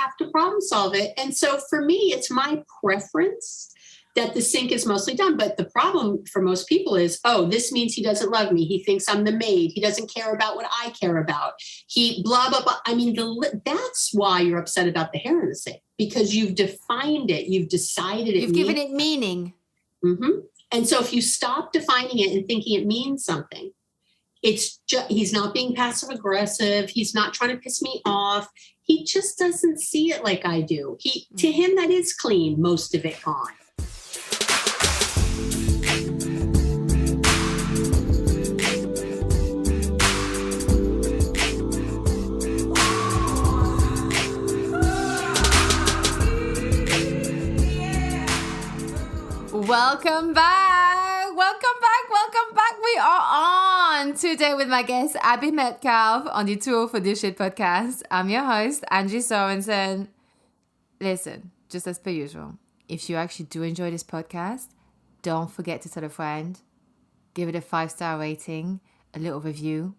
have to problem solve it. And so for me, it's my preference that the sink is mostly done. But the problem for most people is, oh, this means he doesn't love me. He thinks I'm the maid. He doesn't care about what I care about. He blah, blah, blah. I mean, that's why you're upset about the hair in the sink, because you've defined it. You've decided it. You've given it meaning. Mm-hmm. And so if you stop defining it and thinking it means something, it's just, he's not being passive aggressive. He's not trying to piss me off. He just doesn't see it like I do. To him, that is clean, most of it gone. Welcome back. We are on today with my guest, Abby Medcalf, on the Tour for This Shit podcast. I'm your host, Angie Sorensen. Listen, just as per usual, if you actually do enjoy this podcast, don't forget to tell a friend, give it a 5-star rating, a little review.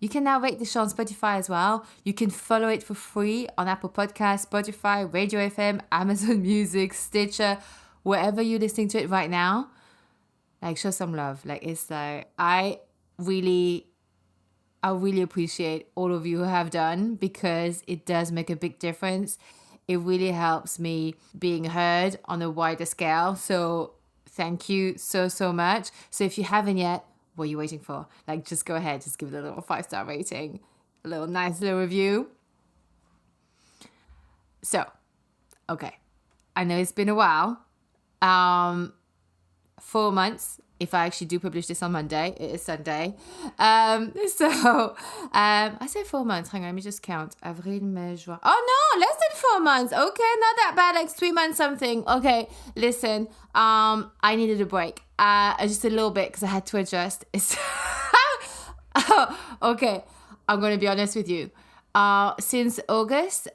You can now rate the show on Spotify as well. You can follow it for free on Apple Podcasts, Spotify, Radio FM, Amazon Music, Stitcher, wherever you're listening to it right now. Like, show some love. Like, it's like, I really appreciate all of you who have done, because it does make a big difference. It really helps me being heard on a wider scale. So thank you so much. So if you haven't yet, what are you waiting for? Like, just go ahead, just give it a little 5-star rating, a little nice little review. So, okay, I know it's been a while. 4 months, if I actually do publish this on Monday. It is Sunday. I say 4 months. Hang on, let me just count. Avril, May, Juin. Oh no, less than 4 months. Okay, not that bad. Like 3 months something. Okay, listen. I needed a break. Just a little bit, because I had to adjust. Okay, I'm gonna be honest with you. Since August,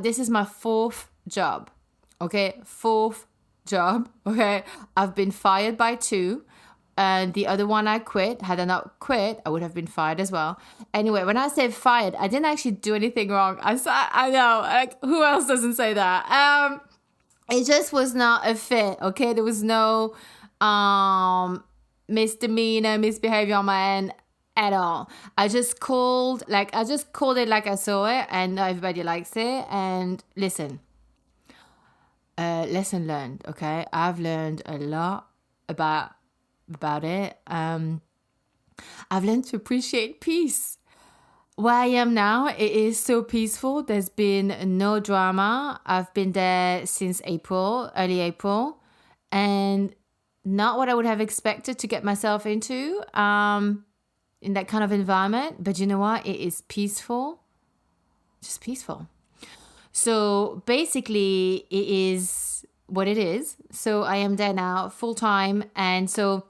this is my 4th job. Okay, 4th job. Okay, I've been fired by 2, and the other one I quit. Had I not quit, I would have been fired as well. Anyway, when I say fired, I didn't actually do anything wrong. I know, like, who else doesn't say that? It just was not a fit. Okay, there was no misbehavior on my end at all. I just called it like I saw it, and everybody likes it. And listen, lesson learned. Okay, I've learned a lot about it. I've learned to appreciate peace. Where I am now, it is so peaceful. There's been no drama. I've been there since early April, and not what I would have expected to get myself into in that kind of environment. But you know what? It is peaceful, just peaceful. So basically, it is what it is. So I am there now full time. And so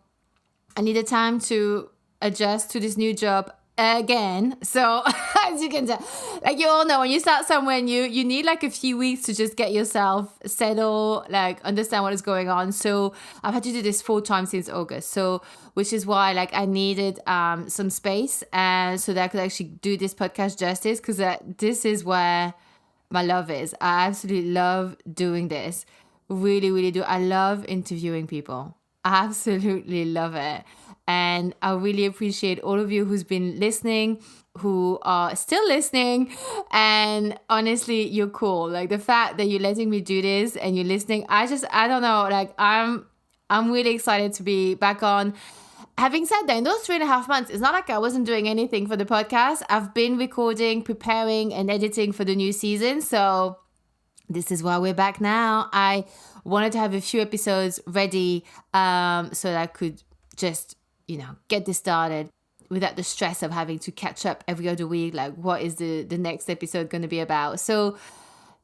I needed time to adjust to this new job again. So as you can tell, like, you all know, when you start somewhere new, you need like a few weeks to just get yourself settled, like understand what is going on. So I've had to do this full time since August. So which is why, like, I needed some space, and so that I could actually do this podcast justice, because this is where my love is. I absolutely love doing this. Really, really do. I love interviewing people. I absolutely love it. And I really appreciate all of you who's been listening, who are still listening. And honestly, you're cool. Like, the fact that you're letting me do this and you're listening, I don't know. Like, I'm really excited to be back on. Having said that, in those 3.5 months, it's not like I wasn't doing anything for the podcast. I've been recording, preparing, and editing for the new season. So this is why we're back now. I wanted to have a few episodes ready so that I could just, get this started without the stress of having to catch up every other week. Like, what is the next episode going to be about? So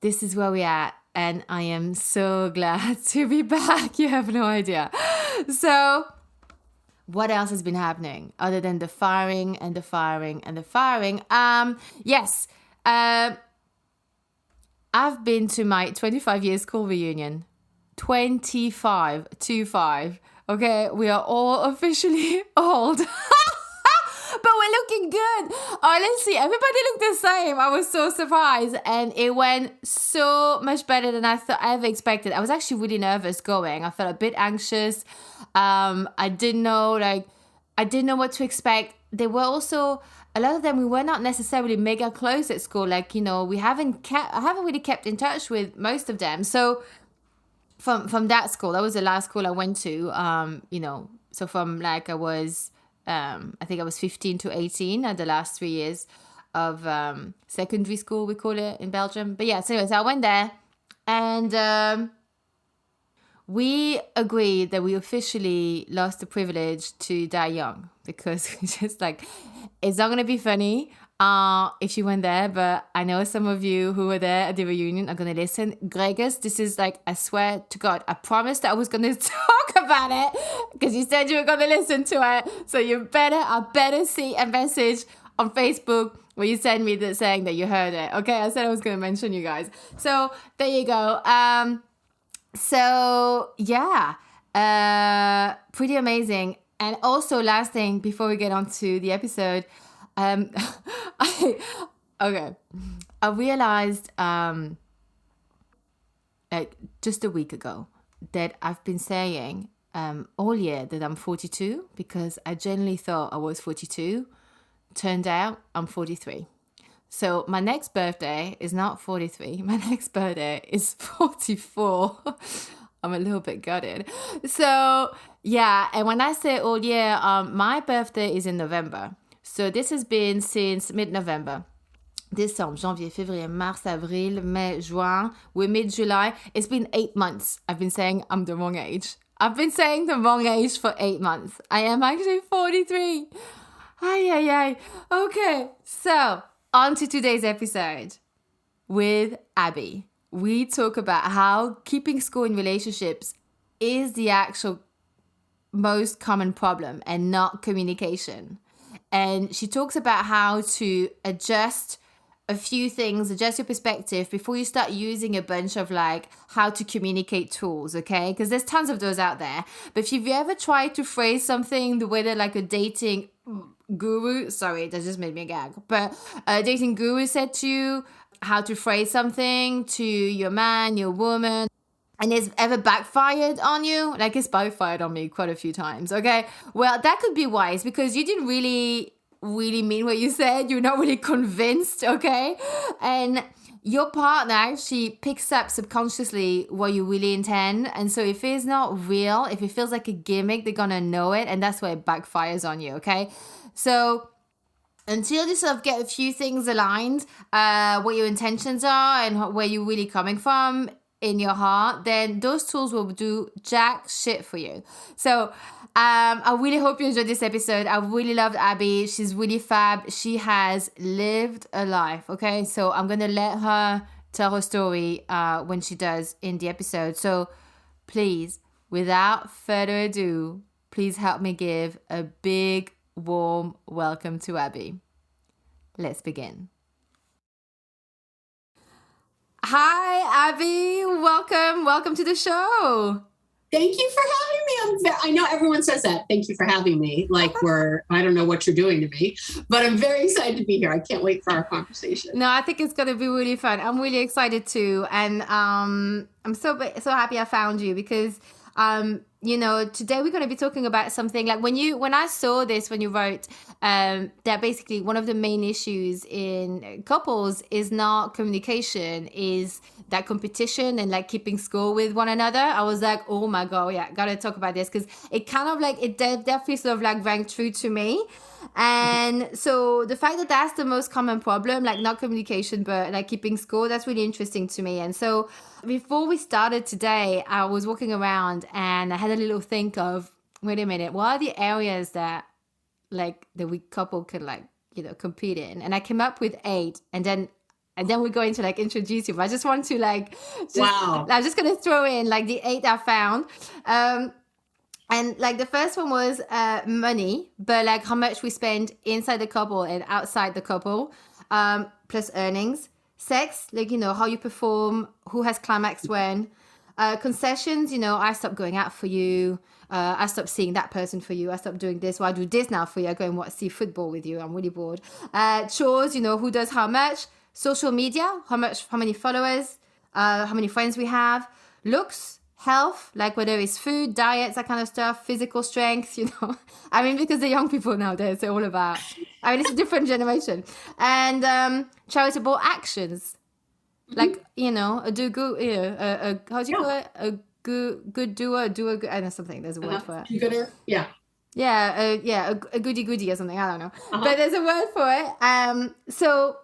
this is where we're at. And I am so glad to be back. You have no idea. So what else has been happening other than the firing and the firing and the firing? Yes. I've been to my 25-year school reunion. 25. Okay, we are all officially old. but we're looking good. Honestly, everybody looked the same. I was so surprised. And it went so much better than I thought I ever expected. I was actually really nervous going. I felt a bit anxious. I didn't know what to expect. They were also, a lot of them, we were not necessarily mega close at school. Like, I haven't really kept in touch with most of them. So from that school, that was the last school I went to, so from like I think I was 15 to 18 at the last 3 years of secondary school, we call it in Belgium. But yeah, so anyways, I went there and we agreed that we officially lost the privilege to die young because it's just like, it's not going to be funny if you went there, but I know some of you who were there at the reunion are going to listen. Gregers, this is like, I swear to God, I promised that I was going to talk about it because you said you were going to listen to it. So I better see a message on Facebook where you send me that saying that you heard it. Okay, I said I was going to mention you guys. So there you go. So yeah, pretty amazing. And also last thing before we get on to the episode, I realized like just a week ago that I've been saying all year that I'm 42 because I generally thought I was 42. Turned out I'm 43. So my next birthday is not 43. My next birthday is 44. I'm a little bit gutted. So yeah, and when I say all year, my birthday is in November. So this has been since mid-November. Décembre, janvier, février, mars, avril, mai, juin. We're mid-July. It's been 8 months. I've been saying I'm the wrong age. I've been saying the wrong age for 8 months. I am actually 43. Ay. Okay, so on to today's episode with Abby. We talk about how keeping score in relationships is the actual most common problem and not communication. And she talks about how to adjust a few things, adjust your perspective before you start using a bunch of like how to communicate tools, okay? Because there's tons of those out there. But if you've ever tried to phrase something the way that like a dating guru, sorry, that just made me gag, but a dating guru said to you how to phrase something to your man, your woman, and it's ever backfired on you, like it's backfired on me quite a few times, okay? Well, that could be wise because you didn't really mean what you said. You're not really convinced, okay? And your partner actually picks up subconsciously what you really intend. And so if it's not real, if it feels like a gimmick, they're gonna know it. And that's where it backfires on you, okay? So until you sort of get a few things aligned, what your intentions are and where you're really coming from in your heart, then those tools will do jack shit for you. So I really hope you enjoyed this episode. I really loved Abby. She's really fab. She has lived a life, okay? So I'm going to let her tell her story when she does in the episode. So please, without further ado, please help me give a big, warm welcome to Abby. Let's begin. Hi, Abby. Welcome to the show. Thank you for having me. I know everyone says that. Thank you for having me. Like I don't know what you're doing to me, but I'm very excited to be here. I can't wait for our conversation. No, I think it's going to be really fun. I'm really excited too. And I'm so happy I found you because, today we're going to be talking about something like when I saw this, when you wrote that basically one of the main issues in couples is not communication, is that competition and like keeping score with one another. I was like, oh my God, yeah, got to talk about this because it kind of like, it definitely sort of like rang true to me. And so the fact that that's the most common problem, like not communication, but like keeping score, that's really interesting to me. And so before we started today, I was walking around and I had a little think of, wait a minute, what are the areas that like the we couple could like, compete in? And I came up with 8 and then we're going to like introduce you. But I just want to like, wow. I'm just going to throw in like the 8 I found. And like the first one was money, but like how much we spend inside the couple and outside the couple, plus earnings. Sex, like, how you perform, who has climaxed when. concessions, I stopped going out for you. I stopped seeing that person for you. I stopped doing this. Well, I do this now for you. I go and see football with you. I'm really bored. Chores, who does how much. Social media, how many followers, how many friends we have. Looks, health, like whether it's food, diets, that kind of stuff, physical strength, I mean, because the young people nowadays, they're all about, it's a different generation. And charitable actions, like, a do good, how do you call it? A good doer, good, I don't know, something, there's a word for it. Gooder, yeah. Yeah, a goody goody or something, I don't know. But there's a word for it. So,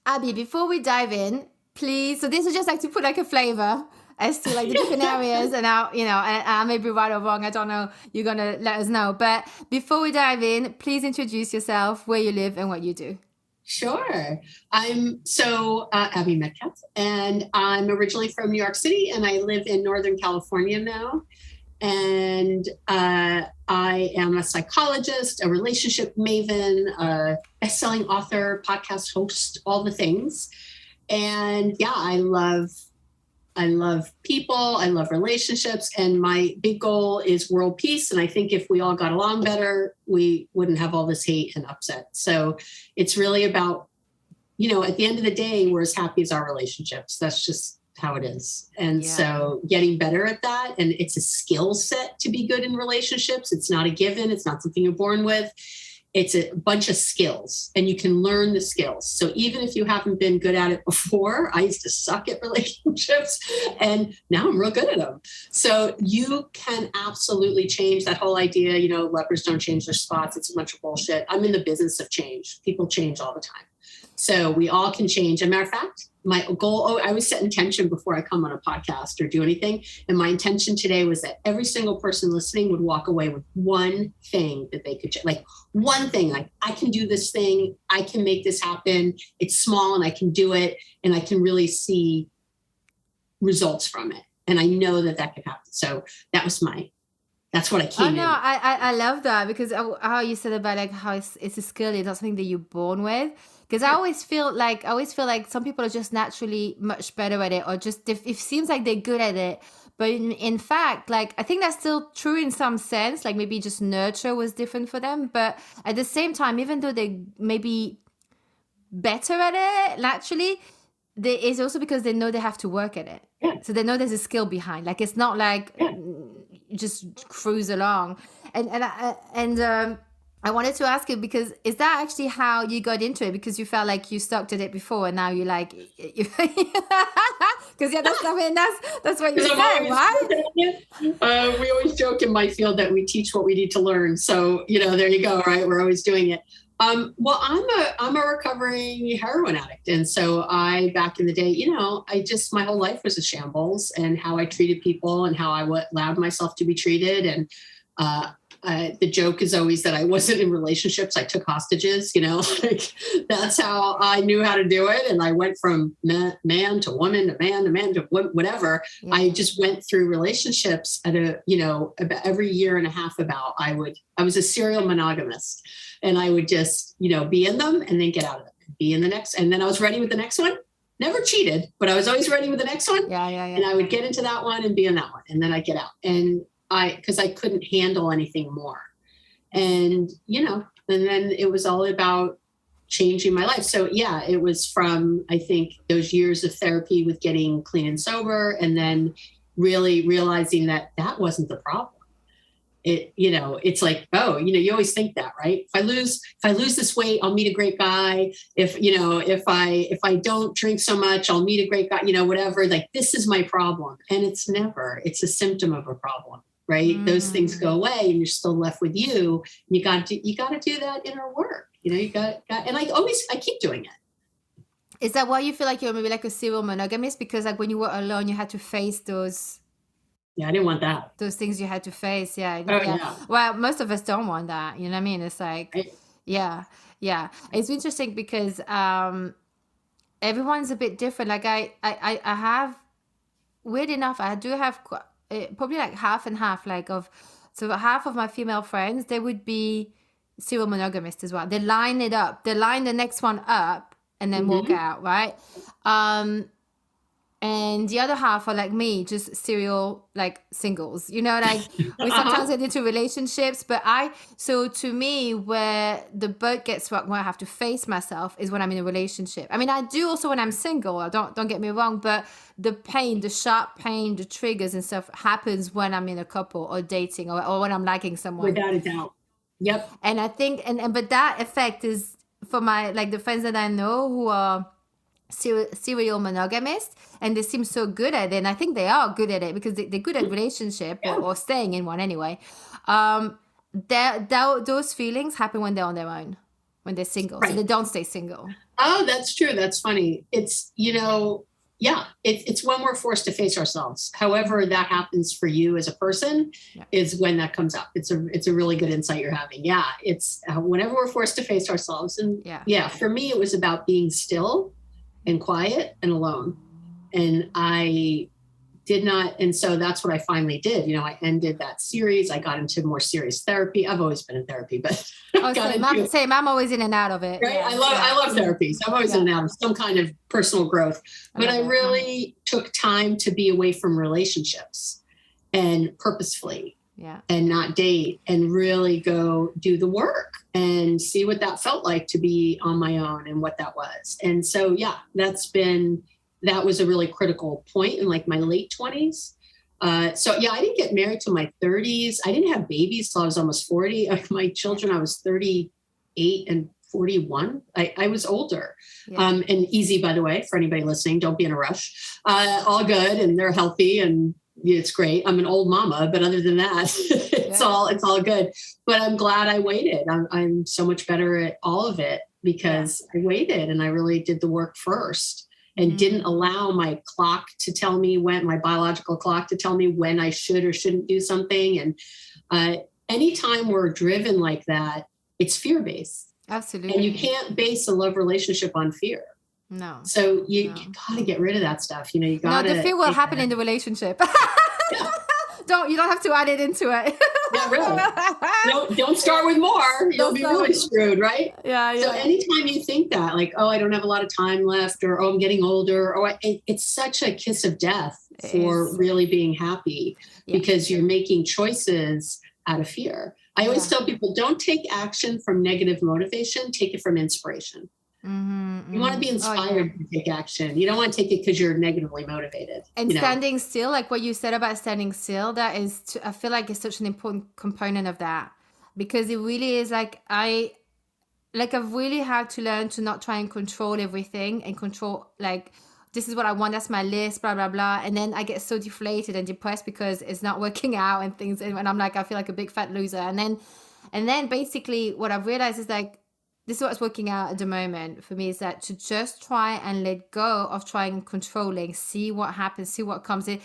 Abby, before we dive in, please, so this is just like to put like a flavor as to like the different areas, and now, and I may be right or wrong, I don't know, you're going to let us know. But before we dive in, please introduce yourself, where you live and what you do. Sure. I'm Abby Medcalf, and I'm originally from New York City, and I live in Northern California now. And I am a psychologist, a relationship maven, a best-selling author, podcast host, all the things. And yeah, I love people. I love relationships. And my big goal is world peace. And I think if we all got along better, we wouldn't have all this hate and upset. So it's really about, at the end of the day, we're as happy as our relationships. That's just how it is. And so getting better at that. And it's a skill set to be good in relationships. It's not a given. It's not something you're born with. It's a bunch of skills, and you can learn the skills. So even if you haven't been good at it before, I used to suck at relationships, and now I'm real good at them. So you can absolutely change that whole idea. Leopards don't change their spots. It's a bunch of bullshit. I'm in the business of change. People change all the time. So we all can change. As a matter of fact, my goal, I always set intention before I come on a podcast or do anything. And my intention today was that every single person listening would walk away with one thing that they could, like one thing, like I can do this thing. I can make this happen. It's small and I can do it. And I can really see results from it. And I know that could happen. So that's what I came in. I love that, because how you said about like how it's a skill, it's not something that you're born with. Because I always feel like some people are just naturally much better at it, or just it seems like they're good at it. But in fact, like I think that's still true in some sense. Like maybe just nurture was different for them. But at the same time, even though they may be better at it naturally, it's also because they know they have to work at it. Yeah. So they know there's a skill behind. Like it's not like you just cruise along. And I wanted to ask you, because is that actually how you got into it? Because you felt like you sucked at it before, and now you like, because that's what you said, right? We always joke in my field that we teach what we need to learn. So there you go, right? We're always doing it. Well, I'm a recovering heroin addict, and so back in the day, my whole life was a shambles, and how I treated people and how I allowed myself to be treated, and the joke is always that I wasn't in relationships. I took hostages, like that's how I knew how to do it. And I went from man to woman to man to whatever. Yeah. I just went through relationships at about every year and a half I was a serial monogamist, and I would just, be in them and then get out of them, be in the next. And then I was ready with the next one. Never cheated, but I was always ready with the next one. Yeah. And I would get into that one and be in that one. And then I'd get out. And because I couldn't handle anything more. And, and then it was all about changing my life. So yeah, it was from, I think, those years of therapy with getting clean and sober, and then really realizing that wasn't the problem. It's like, you always think that, right? If I lose this weight, I'll meet a great guy. If I don't drink so much, I'll meet a great guy, whatever, like this is my problem. And it's a symptom of a problem. Right. Those things go away and you're still left with you. You got to do that inner work. And I keep doing it. Is that why you feel like you're maybe like a serial monogamist? Because like when you were alone, you had to face those. Yeah, I didn't want that. Those things you had to face. Yeah. Oh, yeah. Well, most of us don't want that. You know what I mean? It's like, right. Yeah. It's interesting because everyone's a bit different. Like I have, weird enough, I do have probably like half and half, so half of my female friends, they would be serial monogamists as well. They line it up. They line the next one up and then walk out, right? And And the other half are like me, just serial like singles, like we sometimes get into relationships, so to me, where the boat gets rocked, where I have to face myself is when I'm in a relationship. I mean, I do also when I'm single, don't get me wrong, but the pain, the sharp pain, the triggers and stuff happens when I'm in a couple or dating or when I'm liking someone. Without a doubt. Yep. And I think, but that effect is for my, like the friends that I know who are serial monogamist, and they seem so good at it, and I think they are good at it because they're good at relationship or staying in one anyway. Those feelings happen when they're on their own, when they're single, right. So they don't stay single. Oh, that's true. That's funny. It's it's when we're forced to face ourselves. However that happens for you as a person is when that comes up. It's a really good insight you're having. Yeah, it's whenever we're forced to face ourselves. And for me, it was about being still and quiet and alone. And I did not. And so that's what I finally did. I ended that series. I got into more serious therapy. I've always been in therapy, but same. I'm always in and out of it. Right? Yeah. I love therapy. So I'm always in and out of some kind of personal growth. But I really took time to be away from relationships and purposefully and not date and really go do the work and see what that felt like to be on my own and what that was. And so, that was a really critical point in like my late 20s. I didn't get married till my 30s. I didn't have babies till I was almost 40. My children, I was 38 and 41. I was older. And easy, by the way, for anybody listening, don't be in a rush. All good, and they're healthy, and it's great. I'm an old mama, but other than that, it's all good. But I'm glad I waited. I'm so much better at all of it because I waited and I really did the work first. And didn't allow my clock to tell me my biological clock to tell me when I should or shouldn't do something. And anytime we're driven like that, it's fear-based. Absolutely. And you can't base a love relationship on fear. No. So you got to get rid of that stuff. You got to. No, the fear will happen in the relationship. You don't have to add it into it. Yeah, really. Don't start with more. You'll be really screwed, right? Yeah. So anytime you think that, like, oh, I don't have a lot of time left, or oh, I'm getting older, or it's such a kiss of death for really being happy because you're making choices out of fear. I always tell people, don't take action from negative motivation. Take it from inspiration. You want to be inspired to take action. You don't want to take it because you're negatively motivated. And standing still, like what you said about standing still, that is, I feel like it's such an important component of that, because it really is I've really had to learn to not try and control everything and control, like, this is what I want, that's my list, blah, blah, blah. And then I get so deflated and depressed because it's not working out and things. And I'm like, I feel like a big fat loser. And then basically what I've realized is like, this is what's working out at the moment for me, is that to just try and let go of trying and controlling, see what happens, see what comes in.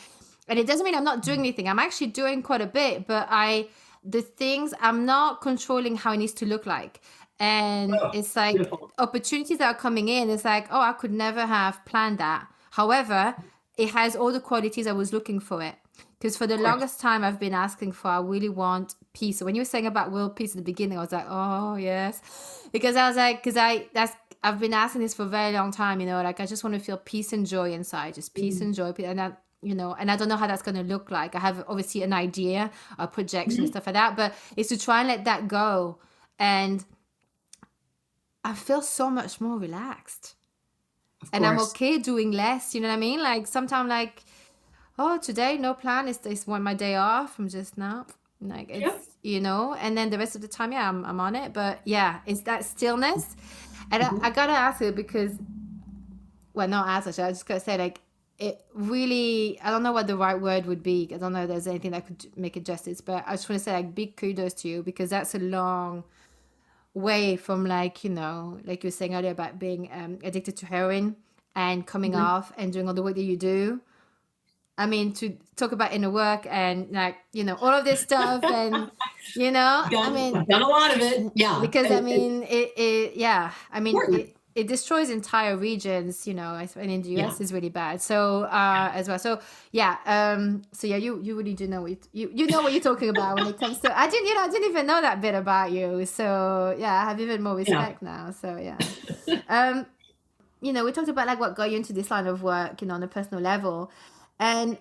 And it doesn't mean I'm not doing anything. I'm actually doing quite a bit, but I'm not controlling how it needs to look like. And it's like beautiful. Opportunities that are coming in. It's like, I could never have planned that. However, it has all the qualities I was looking for it. Because for the longest time I've been asking for, I really want peace. So when you were saying about world peace at the beginning, I was like, oh yes. Because I was like, I've been asking this for a very long time, like I just want to feel peace and joy inside, just peace and joy. And I don't know how that's going to look like. I have obviously an idea, a projection and stuff like that, but it's to try and let that go. And I feel so much more relaxed. And I'm okay doing less, you know what I mean? Like sometimes like, today, no plan. It's my day off. I'm just not like it's, and then the rest of the time, I'm on it. But it's that stillness. And I gotta ask you because, not ask, actually, I just gotta say like, it really, I don't know what the right word would be. I don't know if there's anything that could make it justice, but I just want to say like big kudos to you, because that's a long way from like, like you were saying earlier about being addicted to heroin and coming off and doing all the work that you do. I mean, to talk about inner work and like, all of this stuff and, I've done a lot of it. Yeah. Because it destroys entire regions, and in the US is really bad. So, as well. So, you really do know you know what you're talking about when it comes to, I didn't even know that bit about you. So I have even more respect now. So, we talked about like what got you into this line of work, on a personal level. And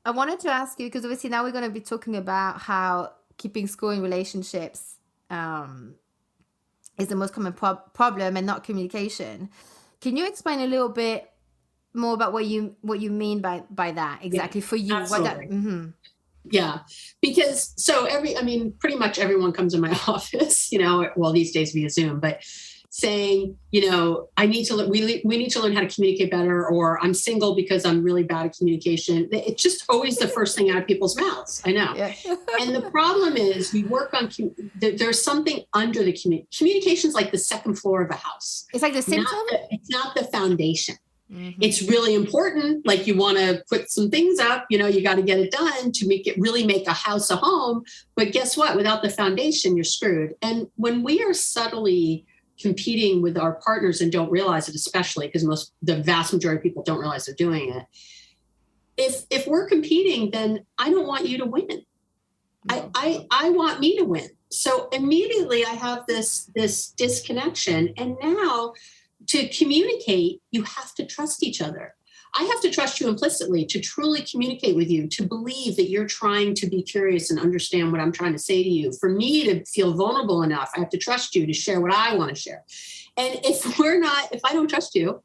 I wanted to ask you, because obviously now we're going to be talking about how keeping score in relationships is the most common problem and not communication. Can you explain a little bit more about what you mean by that exactly for you? Absolutely. Yeah, because pretty much everyone comes in my office, well, these days via Zoom, but saying, I need to, we need to learn how to communicate better, or I'm single because I'm really bad at communication. It's just always the first thing out of people's mouths. I know. Yeah. And the problem is we work on, there's something under the communication is like the second floor of a house. It's like the symptom? It's not the foundation. Mm-hmm. It's really important. Like you want to put some things up, you got to get it done to really make a house a home. But guess what? Without the foundation, you're screwed. And when we are subtly competing with our partners and don't realize it, especially because the vast majority of people don't realize they're doing it. If we're competing, then I don't want you to win. No. I want me to win. So immediately I have this disconnection. And now to communicate, you have to trust each other. I have to trust you implicitly to truly communicate with you, to believe that you're trying to be curious and understand what I'm trying to say to you. For me to feel vulnerable enough, I have to trust you to share what I want to share. And if I don't trust you,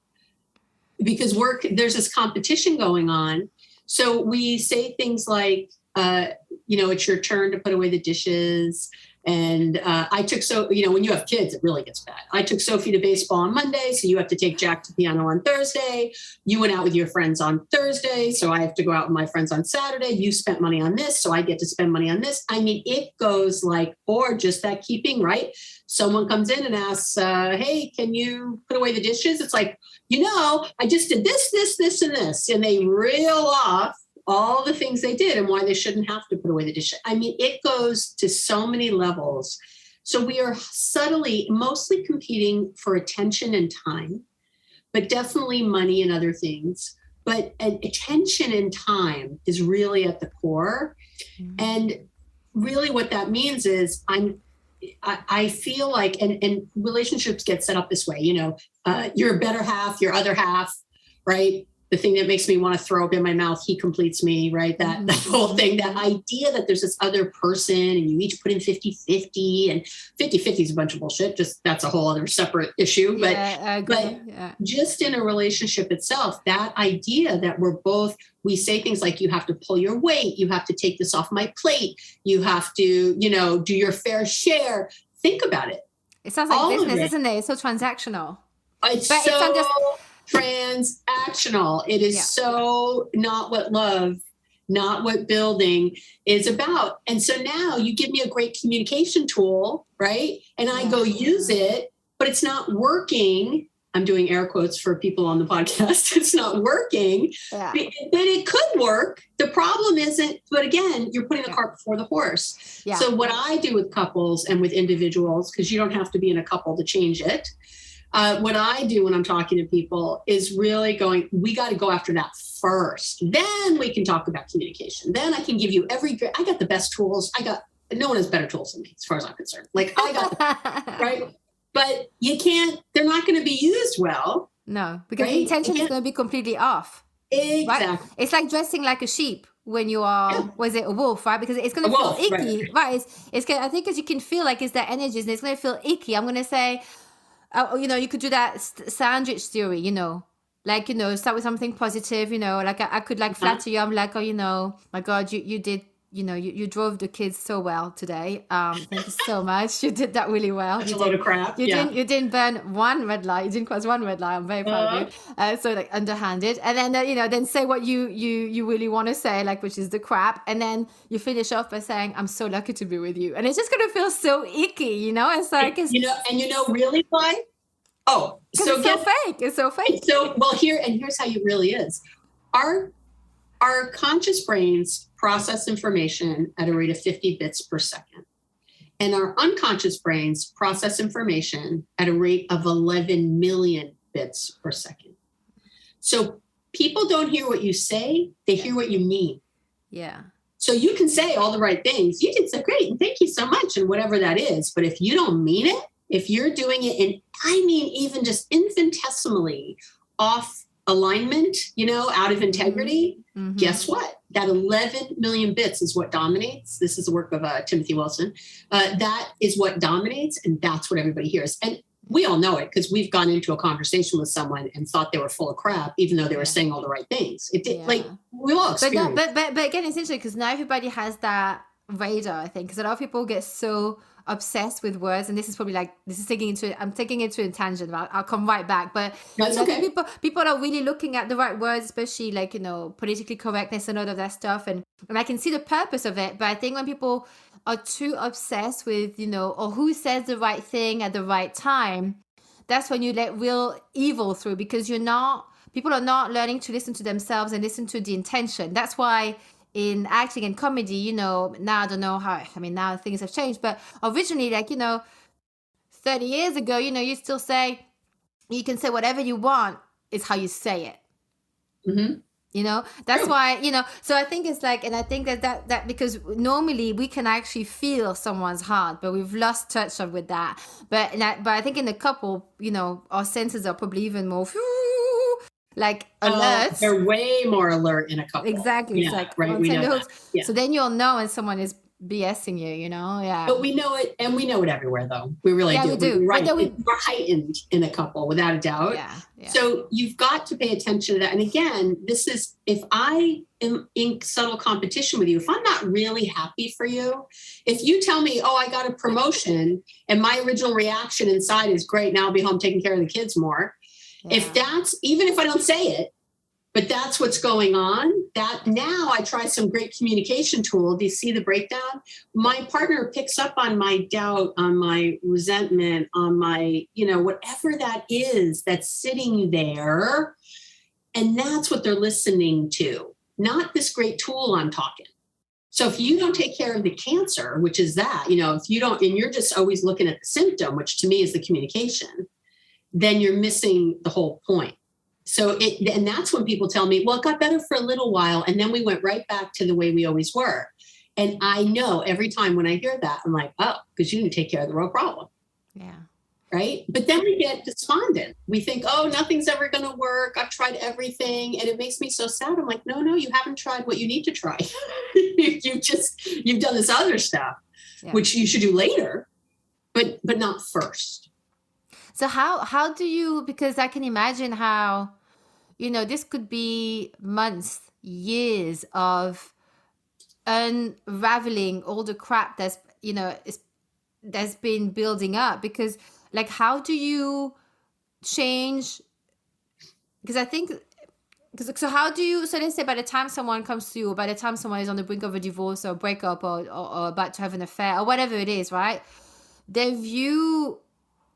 because there's this competition going on. So we say things like, it's your turn to put away the dishes. And when you have kids, it really gets bad. I took Sophie to baseball on Monday, so you have to take Jack to piano on Thursday. You went out with your friends on Thursday, so I have to go out with my friends on Saturday. You spent money on this, so I get to spend money on this. I mean, it goes or just that keeping, right? Someone comes in and asks, hey, can you put away the dishes? It's like, I just did this, and this. And they reel off all the things they did and why they shouldn't have to put away the dishes. I mean, it goes to so many levels. So we are mostly competing for attention and time, but definitely money and other things. But attention and time is really at the core. Mm-hmm. And really what that means is I feel like, and relationships get set up this way, your better half, your other half, right? The thing that makes me want to throw up in my mouth, he completes me, right? That whole thing, that idea that there's this other person and you each put in 50-50, and 50-50 is a bunch of bullshit. Just that's a whole other separate issue. But just in a relationship itself, that idea that we say things like, you have to pull your weight, you have to take this off my plate, you have to, do your fair share. Think about it. It sounds like business, isn't it? It's so transactional. It's transactional. It is so not what love, not what building is about. And so now you give me a great communication tool, right? And I go use it, but it's not working. I'm doing air quotes for people on the podcast. It's not working, but it could work. The problem isn't, but again, you're putting the cart before the horse. Yeah. So what I do with couples and with individuals, because you don't have to be in a couple to change it. What I do when I'm talking to people is really we got to go after that first. Then we can talk about communication. Then I can give you I got the best tools. No one has better tools than me as far as I'm concerned. Like I got right? But they're not going to be used well. No, because the intention is going to be completely off. Exactly. Right? It's like dressing like a sheep when you are, was it a wolf, right? Because it's going to feel icky, right? It's I think because you can feel like it's that energy and it's going to feel icky. I'm going to say, you could do that sandwich theory, like, start with something positive, like I could flatter you. I'm like, my God, you did, you drove the kids so well today. Thank you so much. You did that really well. That's a load of crap. You didn't burn one red light. You didn't cross one red light. I'm very proud of you. So like underhanded. And then, then say what you really want to say, like, which is the crap. And then you finish off by saying, I'm so lucky to be with you. And it's just going to feel so icky, It's like, really why? Oh, so it's so fake. It's so fake. So, here's how it really is. Our conscious brains process information at a rate of 50 bits per second. And our unconscious brains process information at a rate of 11 million bits per second. So people don't hear what you say, they hear what you mean. Yeah. So you can say all the right things. You did so great, and thank you so much, and whatever that is. But if you don't mean it, If you're doing it in, I mean, even just infinitesimally off alignment, out of integrity, guess what? That 11 million bits is what dominates. This is the work of Timothy Wilson. That is what dominates, and that's what everybody hears. And we all know it because we've gone into a conversation with someone and thought they were full of crap, even though they were saying all the right things. It did, like we all experience. But again, it's interesting because not everybody has that radar, I think, because a lot of people get so obsessed with words, and this is probably I'm taking it to a tangent, but I'll come right back. But that's okay. People are really looking at the right words, especially like, politically correctness and all of that stuff. And I can see the purpose of it. But I think when people are too obsessed with, or who says the right thing at the right time, that's when you let real evil through, because people are not learning to listen to themselves and listen to the intention. That's why in acting and comedy, now I don't know how, now things have changed, but originally, 30 years ago, you still say, you can say whatever you want, is how you say it. That's why, so I think it's like, and I think that because normally we can actually feel someone's heart, but we've lost touch with that. But I think in a couple, our senses are probably even more alert. They're way more alert in a couple. Exactly. Yeah, It's like right. We know that. Yeah. So then you'll know when someone is BSing you, Yeah. But we know it, and we know it everywhere, though. We really do. We do. We're right. We're heightened in a couple, without a doubt. Yeah. So you've got to pay attention to that. And again, this is, if I am in subtle competition with you, if I'm not really happy for you, if you tell me, oh, I got a promotion, and my original reaction inside is, great, now I'll be home taking care of the kids more. Yeah. If that's, even if I don't say it, but that's what's going on, that now I try some great communication tool. Do you see the breakdown? My partner picks up on my doubt, on my resentment, on my, whatever that is that's sitting there. And that's what they're listening to, not this great tool I'm talking. So if you don't take care of the cancer, which is that, if you don't, and you're just always looking at the symptom, which to me is the communication, then you're missing the whole point. So and that's when people tell me, well, it got better for a little while, and then we went right back to the way we always were. And I know every time when I hear that, I'm like, oh, because you didn't take care of the real problem. Yeah. Right. But then we get despondent. We think, oh, nothing's ever going to work. I've tried everything. And it makes me so sad. I'm like, no, you haven't tried what you need to try. You've done this other stuff, which you should do later, but not first. So how do you, because I can imagine how, this could be months, years of unraveling all the crap that's been building up, because how do you change? Because I think, so how do you, so let's say by the time someone comes to you, or by the time someone is on the brink of a divorce or a breakup or about to have an affair or whatever it is, right? Their view,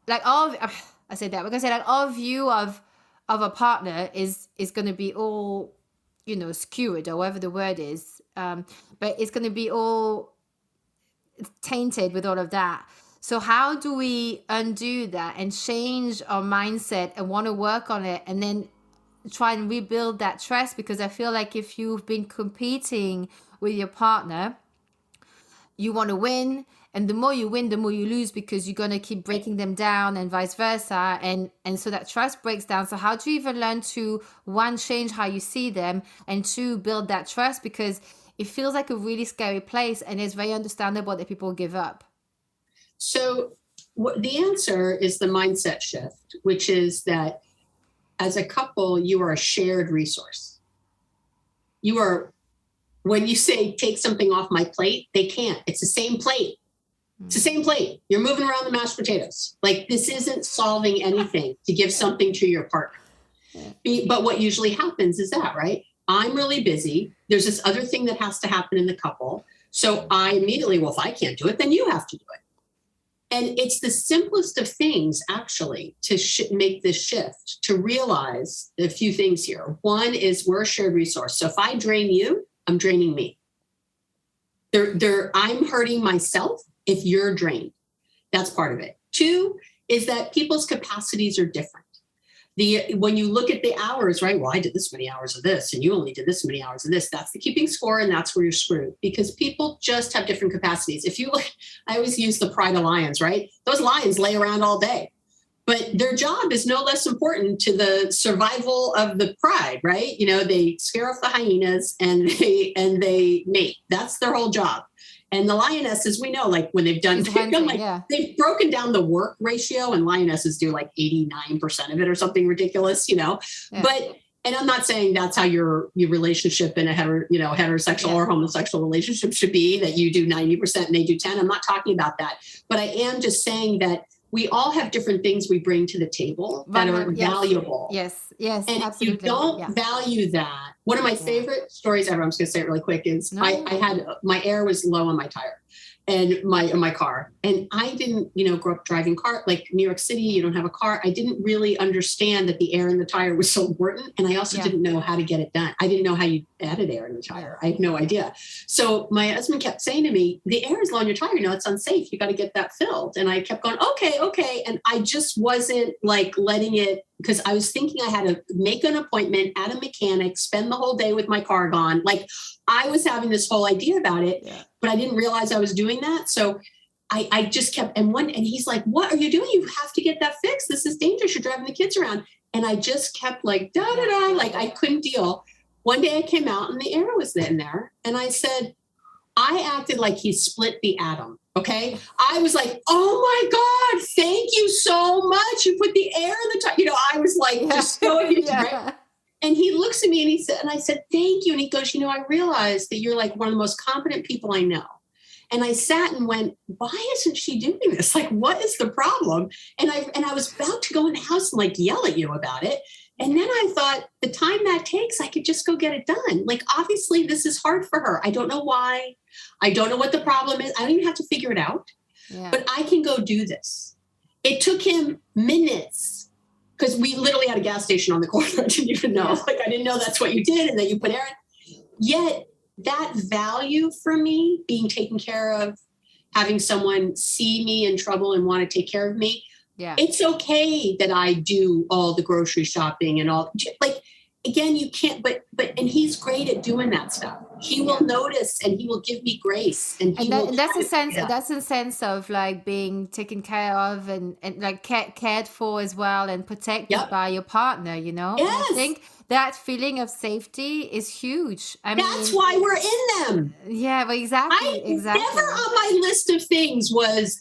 I say that because our view of a partner is going to be all, skewed, or whatever the word is. But it's going to be all tainted with all of that. So how do we undo that and change our mindset and want to work on it, and then try and rebuild that trust? Because I feel like if you've been competing with your partner, you want to win. And the more you win, the more you lose, because you're going to keep breaking them down, and vice versa. And so that trust breaks down. So how do you even learn to, one, change how you see them, and two, build that trust? Because it feels like a really scary place, and it's very understandable that people give up. So the answer is the mindset shift, which is that as a couple, you are a shared resource. You are, when you say, take something off my plate, they can't. It's the same plate. It's the same plate. You're moving around the mashed potatoes. This isn't solving anything to give something to your partner. But what usually happens is that, right? I'm really busy. There's this other thing that has to happen in the couple. So I immediately, well, if I can't do it, then you have to do it. And it's the simplest of things, actually, to make this shift, to realize a few things here. One is we're a shared resource. So if I drain you, I'm draining me. I'm hurting myself if you're drained. That's part of it. Two is that people's capacities are different. when you look at the hours, right? Well, I did this many hours of this and you only did this many hours of this. That's the keeping score. And that's where you're screwed because people just have different capacities. If you look, I always use the pride of lions, right? Those lions lay around all day, but their job is no less important to the survival of the pride, right? They scare off the hyenas and they mate. That's their whole job. And the lionesses, we know, like when they've broken down the work ratio, and lionesses do like 89% of it or something ridiculous, Yeah. And I'm not saying that's how your relationship in a heterosexual or homosexual relationship should be, that you do 90% and they do 10. I'm not talking about that. But I am just saying that we all have different things we bring to the table that are valuable. Yes, and absolutely. If you don't value that, one of my favorite stories ever, I'm just going to say it really quick, is I had, my air was low on my tire and my car. And I didn't, grow up driving car, like New York City, you don't have a car. I didn't really understand that the air in the tire was so important. And I also didn't know how to get it done. I didn't know how you added air in the tire. I have no idea. So my husband kept saying to me, the air is low on your tire. It's unsafe. You got to get that filled. And I kept going, okay. And I just wasn't like letting it, because I was thinking I had to make an appointment at a mechanic, spend the whole day with my car gone. Like I was having this whole idea about it, but I didn't realize I was doing that. So I just kept, and he's like, what are you doing? You have to get that fixed. This is dangerous. You're driving the kids around. And I just kept like, like I couldn't deal. One day I came out and the air was in there. And I said, I acted like he split the atom. Okay. I was like, oh my God, thank you so much. You put the air in the tire. I was like, just going into it. And he looks at me and I said, thank you. And he goes, I realized that you're like one of the most competent people I know. And I sat and went, why isn't she doing this? Like, what is the problem? And I was about to go in the house and like yell at you about it. And then I thought, the time that takes, I could just go get it done. Like, obviously, this is hard for her. I don't know why. I don't know what the problem is. I don't even have to figure it out. But I can go do this. It took him minutes because we literally had a gas station on the corner. I didn't even know. Like, I didn't know that's what you did and that you put air in. Yet that value for me, being taken care of, having someone see me in trouble and want to take care of me, it's okay that I do all the grocery shopping and all. Like, again, you can't, but and he's great at doing that stuff. He will notice and he will give me grace. And that's a sense. That's a sense of like being taken care of and like cared for as well and protected by your partner. Yes. And I think that feeling of safety is huge. That's why we're in them. Yeah, well, exactly. Never on my list of things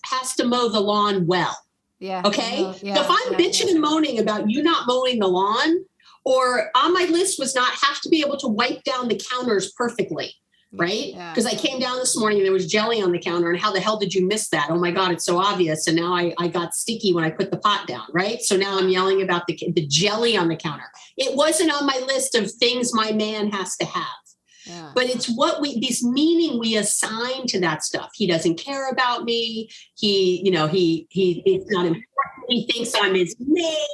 has to mow the lawn well. Yeah. Okay. So if I'm bitching and moaning about you not mowing the lawn, or on my list was not have to be able to wipe down the counters perfectly, right? Because I came down this morning and there was jelly on the counter, and how the hell did you miss that? Oh my God, it's so obvious. And now I got sticky when I put the pot down, right? So now I'm yelling about the jelly on the counter. It wasn't on my list of things my man has to have. But it's this meaning we assign to that stuff. He doesn't care about me. He it's not important. He thinks I'm his maid.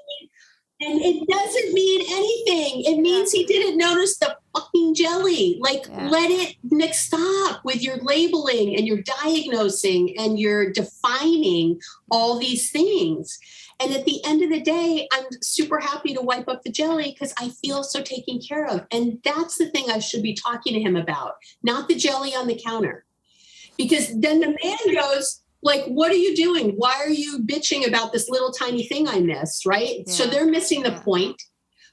And it doesn't mean anything. It means he didn't notice the fucking jelly. Like, let it stop with your labeling and your diagnosing and your defining all these things. And at the end of the day, I'm super happy to wipe up the jelly because I feel so taken care of. And that's the thing I should be talking to him about, not the jelly on the counter. Because then the man goes, like, what are you doing? Why are you bitching about this little tiny thing I missed, right? So they're missing the point.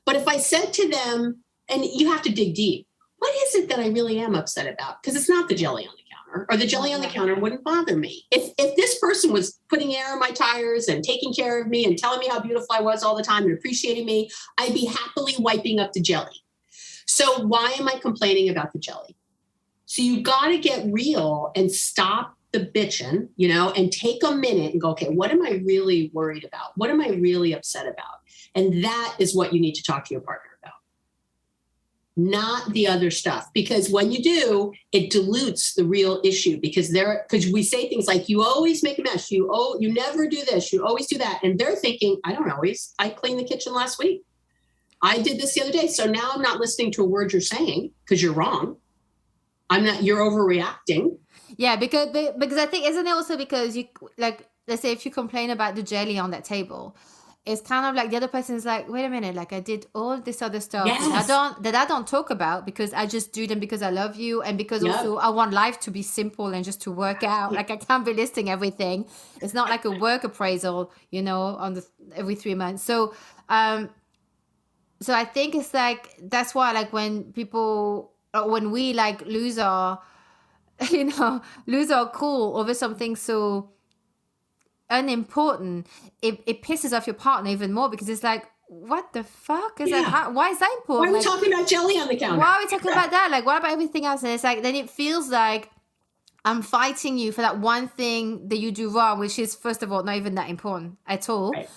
But if I said to them, and you have to dig deep, what is it that I really am upset about? Because it's not the jelly on the counter, or the jelly on the counter wouldn't bother me. If this person was putting air in my tires and taking care of me and telling me how beautiful I was all the time and appreciating me, I'd be happily wiping up the jelly. So why am I complaining about the jelly? So you got to get real and stop the bitching, and take a minute and go, okay, what am I really worried about? What am I really upset about? And that is what you need to talk to your partner about, not the other stuff. Because when you do, it dilutes the real issue, because we say things like, you always make a mess. You never do this. You always do that. And they're thinking, I don't always. I cleaned the kitchen last week. I did this the other day. So now I'm not listening to a word you're saying because you're wrong. You're overreacting. Yeah, because I think, isn't it also because you, like, let's say if you complain about the jelly on that table, it's kind of like the other person is like, wait a minute, like I did all this other stuff Yes. that I don't talk about because I just do them because I love you and because Yep. also I want life to be simple and just to work out. Like I can't be listing everything. It's not like a work appraisal, you know, on the every 3 months. So so I think it's like that's why like when people when we like lose our you know lose our cool over something so unimportant, it pisses off your partner even more because it's like, what the fuck is that? Why is that Why important? are we Like, talking about jelly on the counter? why are we talking about that? Like, what about everything else? And it's like, then it feels like I'm fighting you for that one thing that you do wrong, which is, first of all, not even that important at all. Right.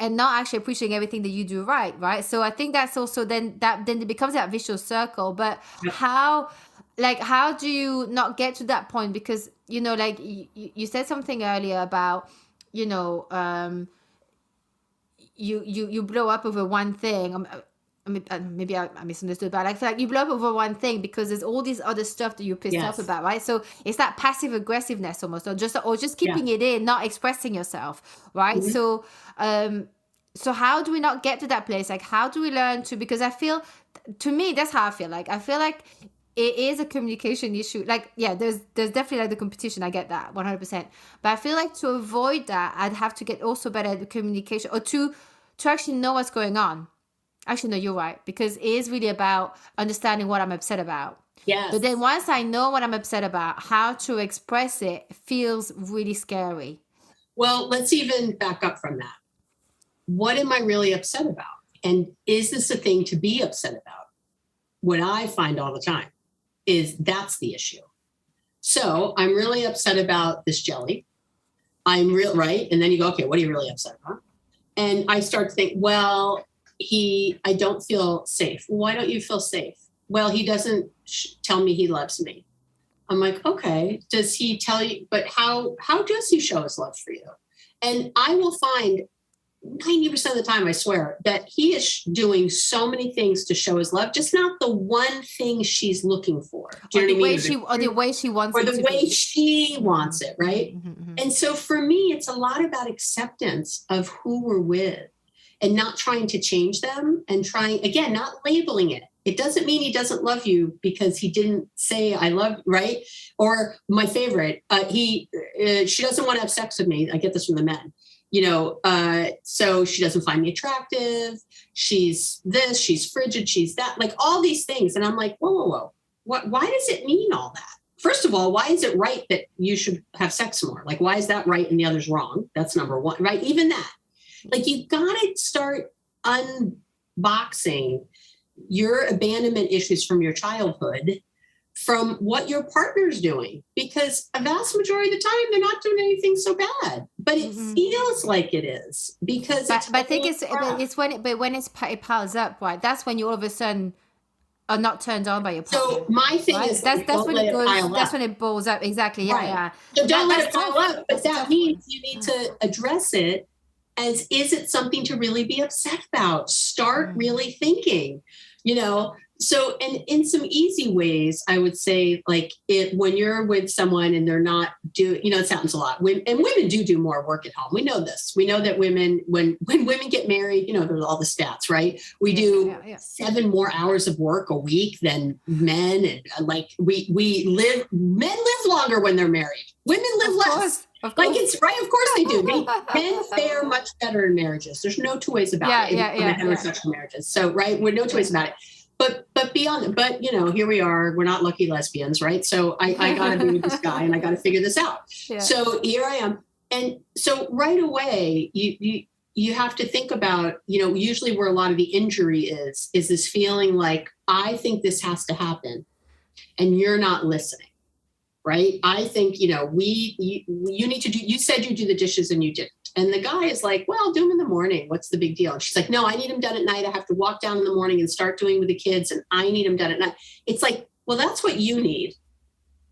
And not actually appreciating everything that you do right? So I think that's also then it becomes that vicious circle. But how do you not get to that point? Because, you know, like you said something earlier about, you know, you blow up over one thing. I mean, maybe I misunderstood, but I feel like you blow up over one thing because there's all this other stuff that you're pissed off about, right? So it's that passive aggressiveness almost, or just keeping it in, not expressing yourself, right? Mm-hmm. So how do we not get to that place? Like, how do we learn to? Because I feel, to me, that's how I feel. Like, I feel like it is a communication issue. Like, yeah, there's definitely like the competition. I get that 100%. But I feel like to avoid that, I'd have to get also better at the communication, or to actually know what's going on. Actually, no, you're right. Because it is really about understanding what I'm upset about. Yes. But then once I know what I'm upset about, how to express it feels really scary. Well, let's even back up from that. What am I really upset about? And is this a thing to be upset about? What I find all the time is that's the issue. So I'm really upset about this jelly. I'm real, right? And then you go, okay, what are you really upset about? And I start to think, well, I don't feel safe. Why don't you feel safe? Well, he doesn't tell me he loves me. I'm like, okay, does he tell you, but how does he show his love for you? And I will find 90% of the time, I swear, that he is doing so many things to show his love, just not the one thing she's looking for. Do you know what I mean? Or the way she wants it to be. Or the way she wants it, right? Mm-hmm. And so for me, it's a lot about acceptance of who we're with and not trying to change them and trying, again, not labeling it. It doesn't mean he doesn't love you because he didn't say I love you, right? Or my favorite, she doesn't want to have sex with me. I get this from the men. You know, so she doesn't find me attractive. She's this, she's frigid, she's that, like all these things. And I'm like, whoa. Why does it mean all that? First of all, why is it right that you should have sex more? Like, why is that right and the other's wrong? That's number one, right? Even that. Like, you got to start unboxing your abandonment issues from your childhood from what your partner's doing, because a vast majority of the time they're not doing anything so bad, but it feels like it is because. But I think it's when it piles up, right? That's when you all of a sudden are not turned on by your partner. So my thing is that's when it goes. That's when it balls up. Exactly. Yeah, yeah. So don't let it pile up. But that means you need to address it as, is it something to really be upset about? Start really thinking, you know. So, and in some easy ways, I would say, like, when you're with someone and they're not doing, you know, it happens a lot. Women do more work at home. We know this. We know that women, when women get married, you know, there's all the stats, right? We do 7 more hours of work a week than men. And like men live longer when they're married. Women live less. Of course. Like, it's right. Of course they do. Men fare much better in marriages. There's no two ways about it. In heterosexual marriages. So, right. We're no two ways about it. But beyond, but you know, here we are. We're not lucky lesbians, right? So I got to be with this guy, and I got to figure this out. Yeah. So here I am, and so right away, you have to think about, you know, usually where a lot of the injury is this feeling like, I think this has to happen, and you're not listening, right? I think, you know, you need to do. You said you do the dishes, and you didn't. And the guy is like, well, do them in the morning. What's the big deal? And she's like, no, I need them done at night. I have to walk down in the morning and start doing with the kids. And I need them done at night. It's like, well, that's what you need.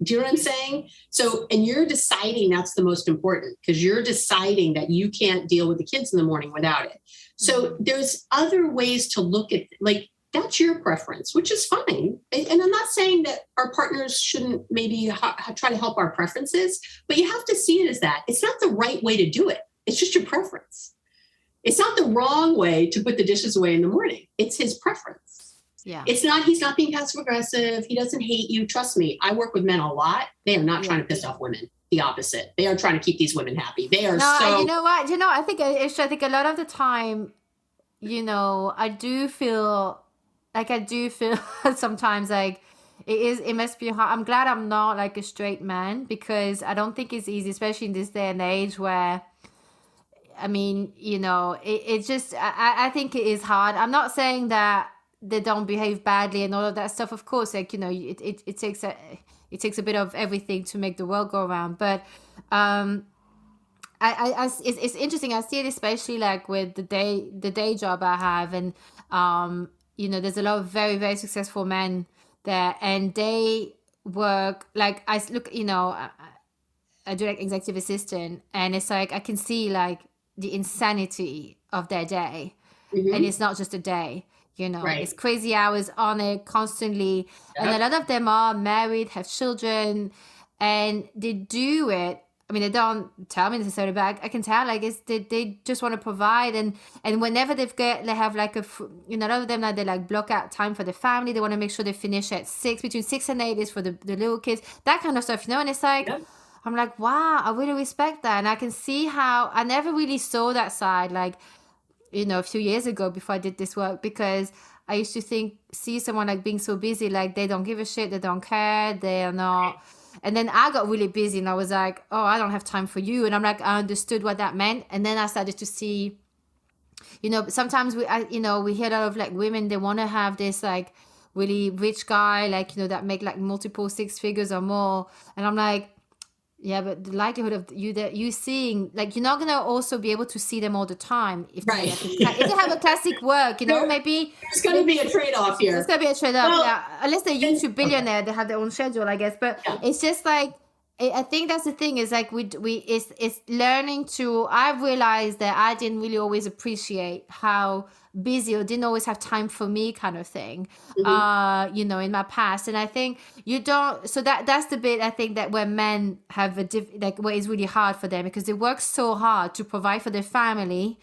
Do you know what I'm saying? So, and you're deciding that's the most important, because you're deciding that you can't deal with the kids in the morning without it. So there's other ways to look at, like, that's your preference, which is fine. And I'm not saying that our partners shouldn't maybe try to help our preferences, but you have to see it as that. It's not the right way to do it. It's just your preference. It's not the wrong way to put the dishes away in the morning. It's his preference. Yeah. He's not being passive aggressive. He doesn't hate you. Trust me. I work with men a lot. They are not trying to piss off women. The opposite. They are trying to keep these women happy. They are you know what? I think a lot of the time, I do feel sometimes like it must be hard. I'm glad I'm not like a straight man, because I don't think it's easy, especially in this day and age where, I mean, it just, I think it is hard. I'm not saying that they don't behave badly and all of that stuff. Of course, like, it takes a bit of everything to make the world go around. But it's interesting. I see it especially like with the day job I have, and there's a lot of very, very successful men there, and they work like I look. I do like executive assistant, and it's like I can see like the insanity of their day, and it's not just a day. Right. It's crazy hours on it constantly, and a lot of them are married, have children, and they do it. I mean, they don't tell me necessarily, but I can tell, like, they just want to provide. And whenever they have like a lot of them, like, they like block out time for the family. They want to make sure they finish at 6, between 6 and 8 is for the little kids, that kind of stuff, and it's like, I'm like, wow, I really respect that. And I can see how I never really saw that side, like, a few years ago before I did this work, because I used to see someone like being so busy, like they don't give a shit, they don't care, they are not. And then I got really busy and I was like, oh, I don't have time for you. And I'm like, I understood what that meant. And then I started to see, sometimes we hear a lot of like women, they want to have this like really rich guy, like, that make like multiple 6 figures or more. And I'm like, yeah, but the likelihood of you seeing, like, you're not going to also be able to see them all the time. If they have a classic work, maybe there's going to be a trade-off here. There's going to be a trade-off, unless they're YouTube billionaire, they have their own schedule, I guess. But it's just like, I think that's the thing, is like it's learning to. I've realized that I didn't really always appreciate how busy, or didn't always have time for me, kind of thing, in my past. And I think you don't. So that's the bit, I think, that where men have where it's really hard for them, because they work so hard to provide for their family.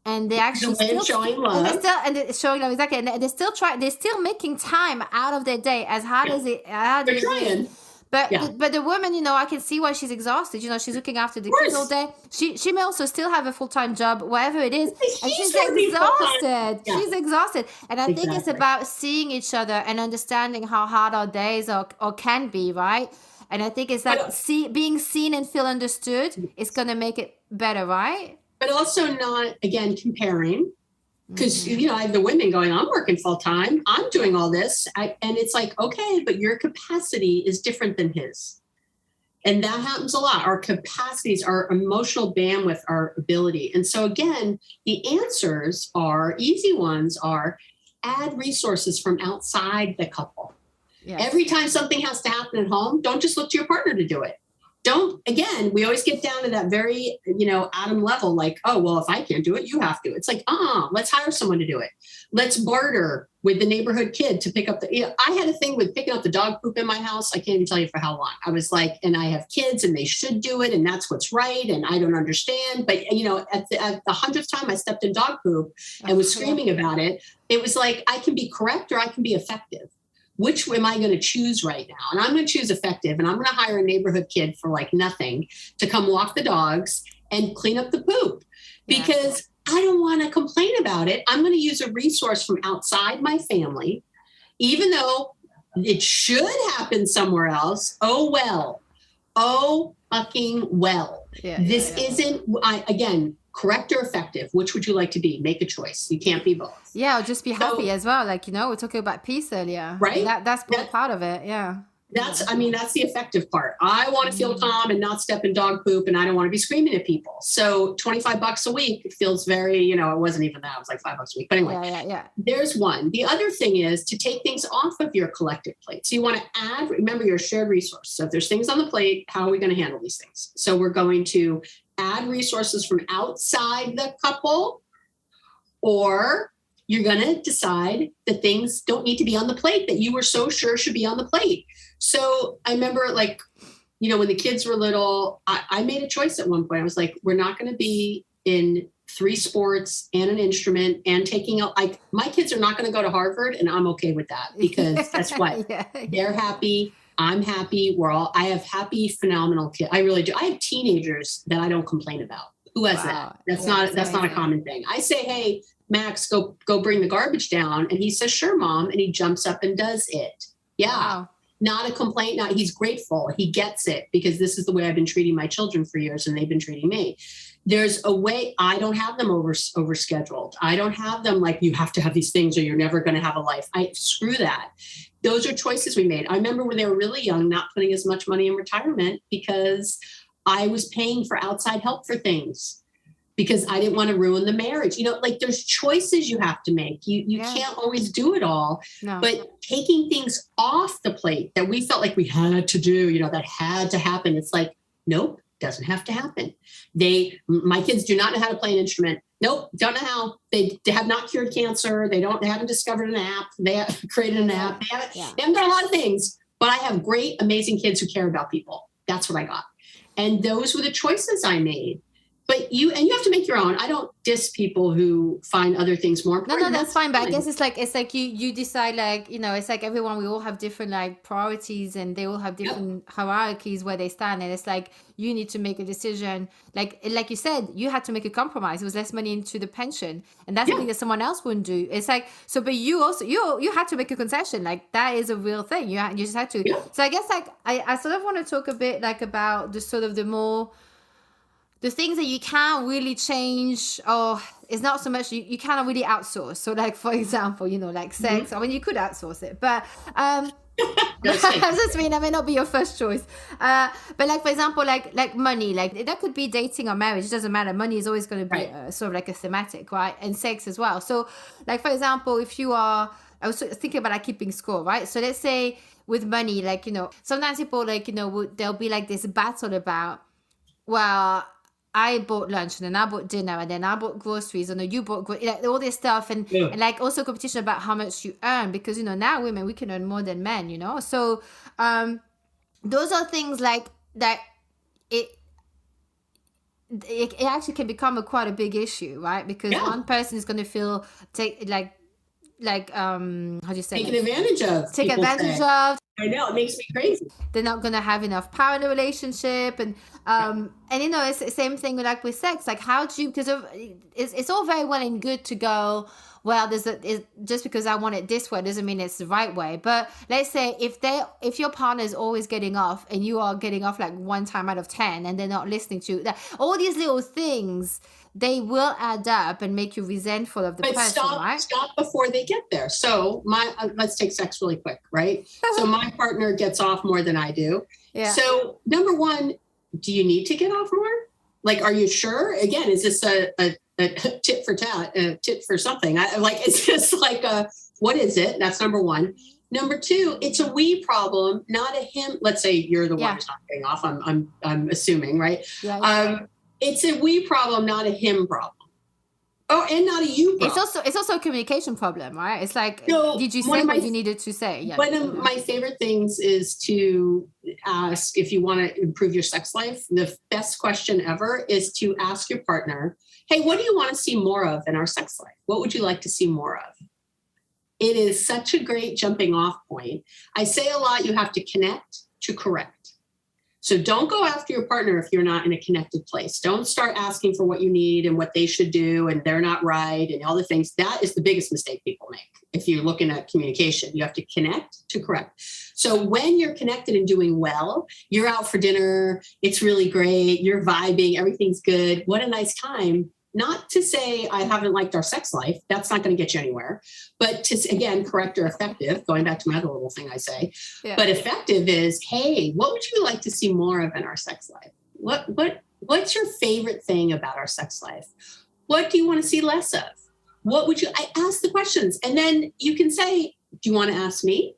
And they actually still showing love. And they're showing love, exactly. And they're still making time out of their day, as hard as it. They're trying. But the woman, I can see why she's exhausted. She's looking after the kids all day. She may also still have a full-time job, whatever it is. And she's exhausted. Yeah. She's exhausted. And I think it's about seeing each other and understanding how hard our days or can be, right? And I think it's like being seen and feel understood is going to make it better, right? But also not, again, comparing. Because, I have the women going, I'm working full time, I'm doing all this. And it's like, okay, but your capacity is different than his. And that happens a lot. Our capacities, our emotional bandwidth, our ability. And so again, the answers easy ones are add resources from outside the couple. Yes. Every time something has to happen at home, don't just look to your partner to do it. Again, we always get down to that very, atom level, like, oh, well, if I can't do it, you have to. It's like, let's hire someone to do it. Let's barter with the neighborhood kid to pick up I had a thing with picking up the dog poop in my house. I can't even tell you for how long. I was like, and I have kids and they should do it. And that's what's right. And I don't understand. But, at the 100th time I stepped in dog poop and was screaming about it, it was like, I can be correct or I can be effective. Which am I going to choose right now? And I'm going to choose effective. And I'm going to hire a neighborhood kid for like nothing to come walk the dogs and clean up the poop, because I don't want to complain about it. I'm going to use a resource from outside my family, even though it should happen somewhere else. Oh, well. Oh, fucking well. This isn't, again, correct or effective? Which would you like to be? Make a choice. You can't be both. Yeah, or just be happy as well. Like, we're talking about peace earlier. Right. That's part of it. Yeah. That's the effective part. I want to feel calm and not step in dog poop, and I don't want to be screaming at people. So $25 a week, it feels very, it wasn't even that. It was like $5 a week. But anyway, there's one. The other thing is to take things off of your collective plate. So you want to remember, your shared resource. So if there's things on the plate, how are we going to handle these things? So we're going to add resources from outside the couple, or you're going to decide that things don't need to be on the plate that you were so sure should be on the plate. So I remember, like, when the kids were little, I made a choice at one point. I was like, we're not going to be in 3 sports and an instrument and taking out, like, my kids are not going to go to Harvard, and I'm okay with that, because guess what? Yeah. They're happy. I'm happy. I have happy, phenomenal kids. I really do. I have teenagers that I don't complain about. Who has that? That's not a common thing. I say, hey, Max, go bring the garbage down. And he says, sure, Mom. And he jumps up and does it. Yeah. Wow. Not a complaint. Not, he's grateful. He gets it, because this is the way I've been treating my children for years, and they've been treating me. There's a way. I don't have them overscheduled. I don't have them like, you have to have these things or you're never going to have a life. Screw that. Those are choices we made. I remember when they were really young, not putting as much money in retirement because I was paying for outside help for things, because I didn't want to ruin the marriage. Like, there's choices you have to make. You can't always do it all. No. But taking things off the plate that we felt like we had to do, that had to happen. It's like, nope, doesn't have to happen. My kids do not know how to play an instrument. Nope, don't know how. They have not cured cancer. They haven't discovered an app. They have created an app. They haven't done a lot of things. But I have great, amazing kids who care about people. That's what I got. And those were the choices I made. But you have to make your own. I don't diss people who find other things more important. No, that's fine. But I guess it's like you decide, like, it's like everyone, we all have different like priorities, and they all have different hierarchies where they stand. And it's like, you need to make a decision. Like you said, you had to make a compromise. It was less money into the pension. And that's something that someone else wouldn't do. It's like, so, but you also, you had to make a concession. Like, that is a real thing. You just had to. Yeah. So I guess like, I sort of want to talk a bit like about the sort of the things that you can't really change, or it's not so much you cannot really outsource. So like, for example, like sex, I mean, you could outsource it, but I just mean, that may not be your first choice. But like, for example, like money, like that could be dating or marriage. It doesn't matter. Money is always going to be sort of like a thematic, right? And sex as well. So like, for example, if you are, I was thinking about like keeping score, right? So let's say with money, like, sometimes people like, there'll be like this battle about, well, I bought lunch, and then I bought dinner, and then I bought groceries, and then you bought like all this stuff, and like also competition about how much you earn, because now women, we can earn more than men, so those are things like that. It actually can become quite a big issue, right? Because one person is going to feel how do you say, taken advantage of. Take advantage of. I know, it makes me crazy. They're not going to have enough power in the relationship. And it's the same thing with sex. Like, how do you, because it's all very well and good to go, well, just because I want it this way doesn't mean it's the right way. But let's say if your partner is always getting off, and you are getting off like 1 time out of 10, and they're not listening to that, all these little things, they will add up and make you resentful of the person, right? Stop before they get there. So let's take sex really quick, right? So my partner gets off more than I do. Yeah. So number one, do you need to get off more? Like, are you sure? Again, is this a tit for tat, a tit for something? It's just like what is it? That's number one. Number two, it's a we problem, not a him. Let's say you're the one who's not getting off. I'm assuming, right? Yeah. It's a we problem, not a him problem. Oh, and not a you problem. It's also a communication problem, right? It's like, did you say what you needed to say? Yeah. One of my favorite things is to ask, if you want to improve your sex life, the best question ever is to ask your partner, hey, what do you want to see more of in our sex life? What would you like to see more of? It is such a great jumping off point. I say a lot, you have to connect to correct. So don't go after your partner if you're not in a connected place. Don't start asking for what you need and what they should do, and they're not right and all the things. That is the biggest mistake people make. If you're looking at communication, you have to connect to correct. So when you're connected and doing well, you're out for dinner, it's really great, you're vibing, everything's good. What a nice time. Not to say I haven't liked our sex life. That's not going to get you anywhere. But to, again, correct or effective, going back to my other little thing I say, but effective is, hey, what would you like to see more of in our sex life? What's your favorite thing about our sex life? What do you want to see less of? I ask the questions, and then you can say, do you want to ask me?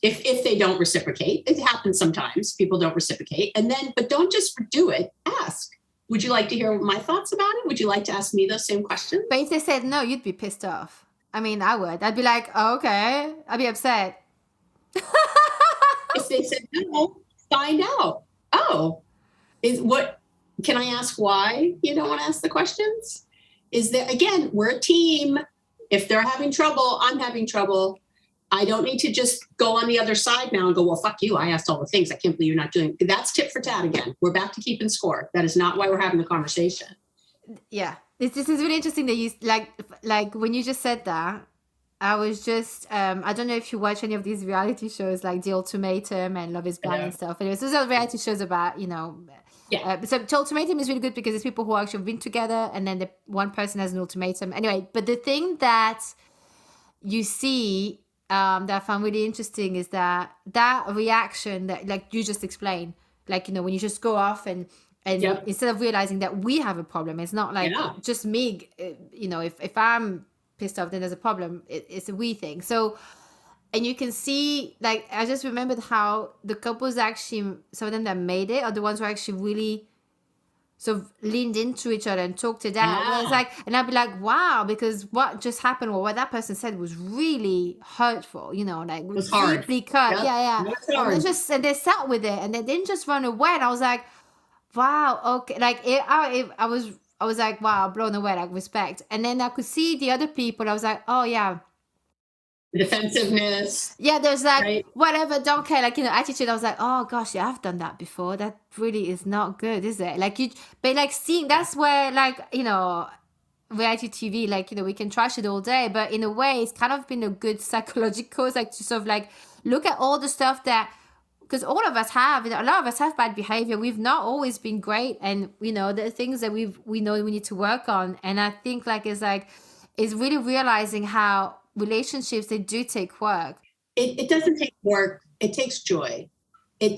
If they don't reciprocate, it happens sometimes. People don't reciprocate. But don't just do it. Ask. Would you like to hear my thoughts about it? Would you like to ask me those same questions? But if they said no, you'd be pissed off. I mean, I would. I'd be like, oh, okay. I'd be upset. If they said no, find out. Oh, can I ask why you don't want to ask the questions? is that, again, we're a team. If they're having trouble, I'm having trouble. I don't need to just go on the other side now and go, well, fuck you. I asked all the things. I can't believe you're not doing. That's tit for tat again. We're back to keeping score. That is not why we're having the conversation. Yeah. This is really interesting that you like when you just said that. I was just I don't know if you watch any of these reality shows like The Ultimatum and Love is Blind and stuff. Anyways, those are reality shows about, so The Ultimatum is really good because it's people who actually been together and then one person has an ultimatum. Anyway, but the thing that you see that I found really interesting is that reaction that, like you just explained, like, when you just go off and instead of realizing that we have a problem, it's not like just me, if I'm pissed off, then there's a problem. It's a we thing. So, and you can see, like, I just remembered how the couples actually, some of them that made it are the ones who actually really sort of leaned into each other and talked it out. Where it's like, and I'd be like, wow, because what just happened or what that person said was really hurtful, like it was hard. Deeply cut. Yeah. And they sat with it and they didn't just run away. And I was like, wow, okay. Like I was like, wow, blown away, like respect. And then I could see the other people. I was like, oh yeah. Defensiveness. Yeah, there's like, whatever, don't care, like, attitude. I was like, oh gosh, yeah, I've done that before. That really is not good, is it? Like but like seeing, that's where like, reality TV, like, we can trash it all day, but in a way it's kind of been a good psychological, like to sort of like look at all the stuff that, because all of us have, a lot of us have bad behavior. We've not always been great. And, the things that we know we need to work on. And I think it's really realizing how relationships, they do take work. It doesn't take work. It takes joy. I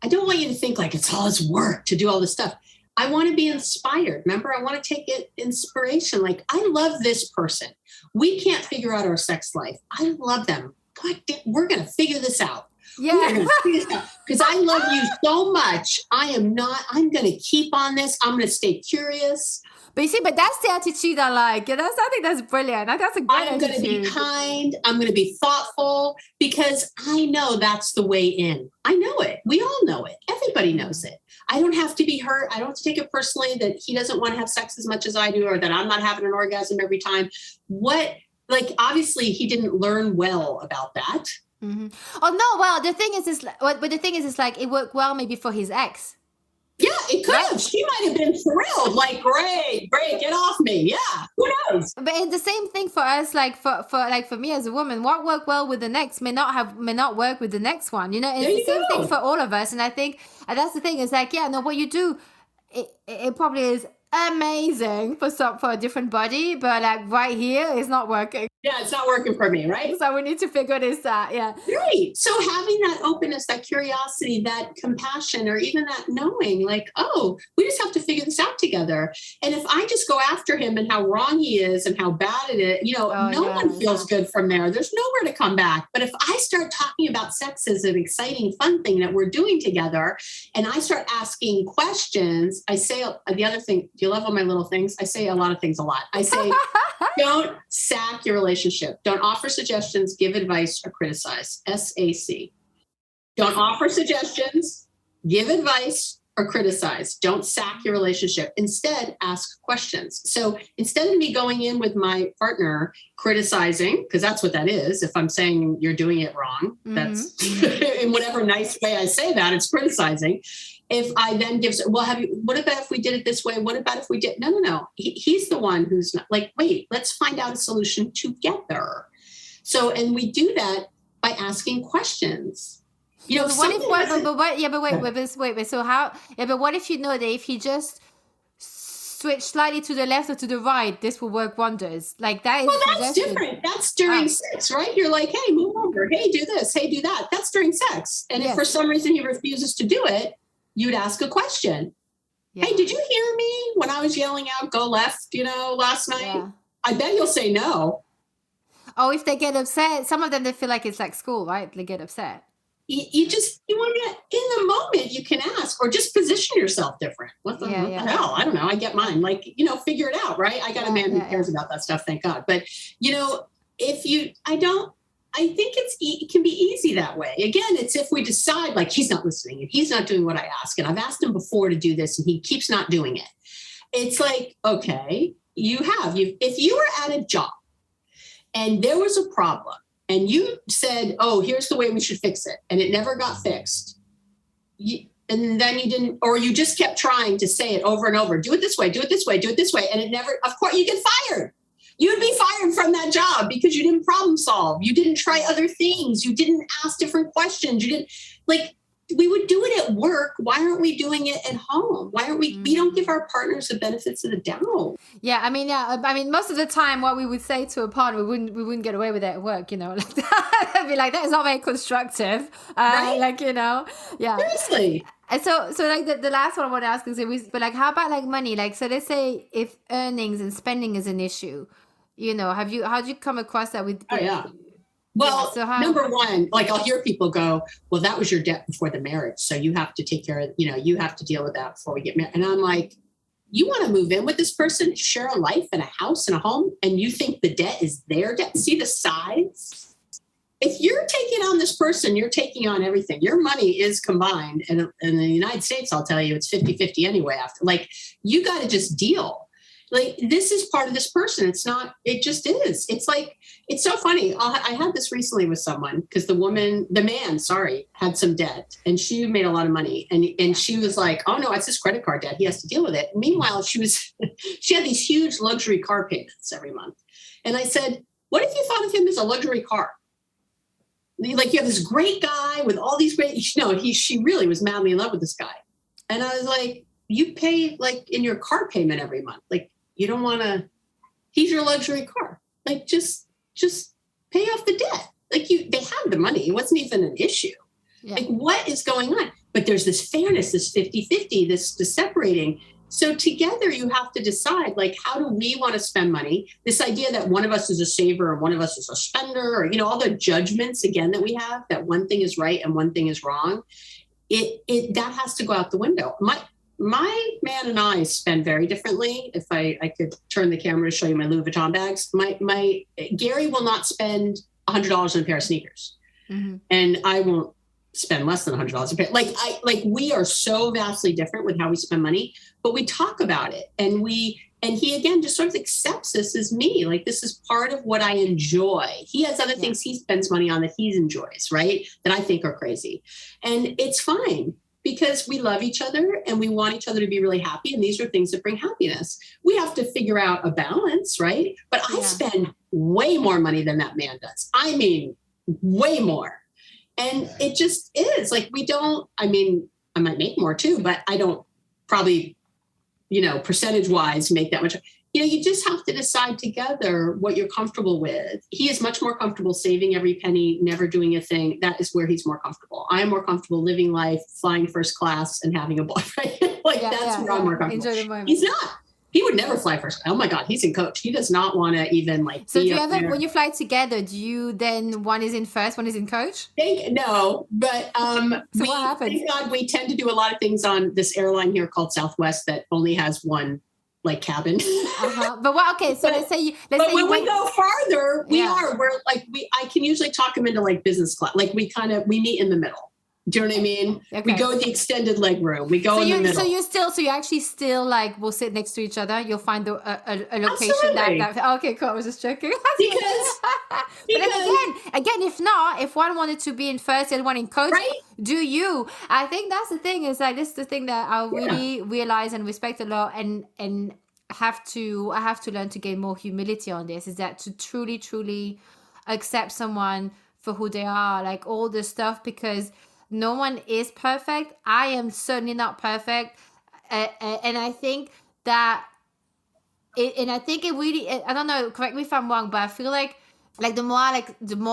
don't want you to think like it's all this work to do all this stuff. I want to be inspired. Remember, I want to take it inspiration. Like, I love this person. We can't figure out our sex life. I love them. God damn, we're going to figure this out. Yeah. Because I love you so much. I'm going to keep on this. I'm going to stay curious. But you see, that's the attitude I like. I think that's brilliant. That's a great attitude. I'm going to be kind. I'm going to be thoughtful because I know that's the way in. I know it. We all know it. Everybody knows it. I don't have to be hurt. I don't have to take it personally that he doesn't want to have sex as much as I do, or that I'm not having an orgasm every time. Obviously he didn't learn well about that. Mm-hmm. Oh no! Well, the thing is, like it worked well maybe for his ex. Yeah, it could have. She might have been thrilled, like, great, get off me. Yeah, who knows? But it's the same thing for us, like for me as a woman. What worked well with the next may not work with the next one. It's the same thing for all of us. And I think, and that's the thing. It's like, what you do, it probably is amazing for a different body, but like right here, it's not working. Yeah, it's not working for me, right? So we need to figure this out. Yeah. Right. So having that openness, that curiosity, that compassion, or even that knowing, like, oh, we just have to figure this out together. And if I just go after him and how wrong he is and how bad it is, no one feels good from there. There's nowhere to come back. But if I start talking about sex as an exciting, fun thing that we're doing together, and I start asking questions, I say the other thing. Do you love all my little things? I say a lot of things a lot. I say, don't sack your relationship. Don't offer suggestions, give advice, or criticize. S.A.C. Don't offer suggestions, give advice, or criticize. Don't sack your relationship. Instead, ask questions. So instead of me going in with my partner criticizing, because that's what that is, if I'm saying you're doing it wrong, that's in whatever nice way I say that, it's criticizing. If I then what about if we did it this way? What about if we did? No. He's the one who's not like, wait, let's find out a solution together. So, and we do that by asking questions. But what if you know that if you just switch slightly to the left or to the right, this will work wonders. Like that is. Well, that's different. That's during sex, right? You're like, hey, move over. Hey, do this. Hey, do that. That's during sex. And if for some reason he refuses to do it, you'd ask a question. Yeah. Hey, did you hear me when I was yelling out, go left, last night? Yeah. I bet you'll say no. Oh, if they get upset, some of them, they feel like it's like school, right? They get upset. You want to, in the moment, you can ask, or just position yourself different. What the hell? I don't know. I get mine. Like, figure it out, right? I got a man who cares about that stuff. Thank God. But, I think it can be easy that way. Again, it's if we decide like he's not listening and he's not doing what I ask. And I've asked him before to do this and he keeps not doing it. it's like, okay, if you were at a job and there was a problem and you said, oh, here's the way we should fix it, and it never got fixed, and then you didn't, or you just kept trying to say it over and over, do it this way, do it this way, do it this way, and it never, of course, you get fired. You'd be fired from that job because you didn't problem solve. You didn't try other things. You didn't ask different questions. You didn't, like, we would do it at work. Why aren't we doing it at home? Why aren't we don't give our partners the benefits of the doubt. I mean, most of the time what we would say to a partner, we wouldn't get away with it at work, you know, like that. I'd be like, that is not very constructive. Right? Like, you know, yeah. Seriously. And so like the last one I want to ask is, but like, how about like money? Like, so let's say if earnings and spending is an issue, you know, how do you come across that with? Oh, yeah. Well, number one, like I'll hear people go, well, that was your debt before the marriage. So you have to take care of, you know, you have to deal with that before we get married. And I'm like, you want to move in with this person, share a life and a house and a home, and you think the debt is their debt? See the size? If you're taking on this person, you're taking on everything. Your money is combined. And in the United States, I'll tell you, it's 50-50 anyway. After, like, you got to just deal. Like, this is part of this person. It's not, it just is. It's like, it's so funny. I had this recently with someone because the man, had some debt and she made a lot of money. And she was like, oh no, it's his credit card debt. He has to deal with it. Meanwhile, she had these huge luxury car payments every month. And I said, what if you thought of him as a luxury car? Like, you have this great guy with all these great, she really was madly in love with this guy. And I was like, you pay like in your car payment every month. Like, you don't want to, he's your luxury car. Like, just pay off the debt. Like, they had the money. It wasn't even an issue. Yeah. Like, what is going on? But there's this fairness, this 50-50, this separating. So together you have to decide, like, how do we want to spend money? This idea that one of us is a saver and one of us is a spender, or, you know, all the judgments again that we have, that one thing is right and one thing is wrong. That has to go out the window. My man and I spend very differently. If I could turn the camera to show you my Louis Vuitton bags, my Gary will not spend $100 on a pair of sneakers, and I won't spend less than $100 a pair. Like we are so vastly different with how we spend money, but we talk about it, and he again just sort of accepts this as me. Like, this is part of what I enjoy. He has other things he spends money on that he enjoys, right? That I think are crazy, and it's fine. Because we love each other and we want each other to be really happy. And these are things that bring happiness. We have to figure out a balance, right? But I spend way more money than that man does. I mean, way more. And it just is like, I might make more too, but I don't probably, percentage wise make that much. You just have to decide together what you're comfortable with. He is much more comfortable saving every penny, never doing a thing. That is where he's more comfortable. I'm more comfortable living life, flying first class, and having a boyfriend. That's where I'm more comfortable. Enjoy the moment. He's not. He would never fly first. Oh my God, he's in coach. He does not want to even like. So do you ever, when you fly together, do you then one is in first, one is in coach? No, but so what happens? Thank God, we tend to do a lot of things on this airline here called Southwest that only has one cabin. But what? Okay, so let's say when we go farther, I can usually talk him into like business class. Like we meet in the middle. Do you know what I mean? Okay. We go the extended leg room. We go in the middle. So you actually still like will sit next to each other. You'll find a location that. Okay, cool. I was just checking. But then again, if one wanted to be in first and one in coach, right? Do you? I think that's the thing. Is like this is the thing that I really realize and respect a lot, and I have to learn to gain more humility on this. Is that to truly accept someone for who they are, like all this stuff, because no one is perfect. I am certainly not perfect. And I think that it really, I don't know, correct me if I'm wrong, but I feel like the more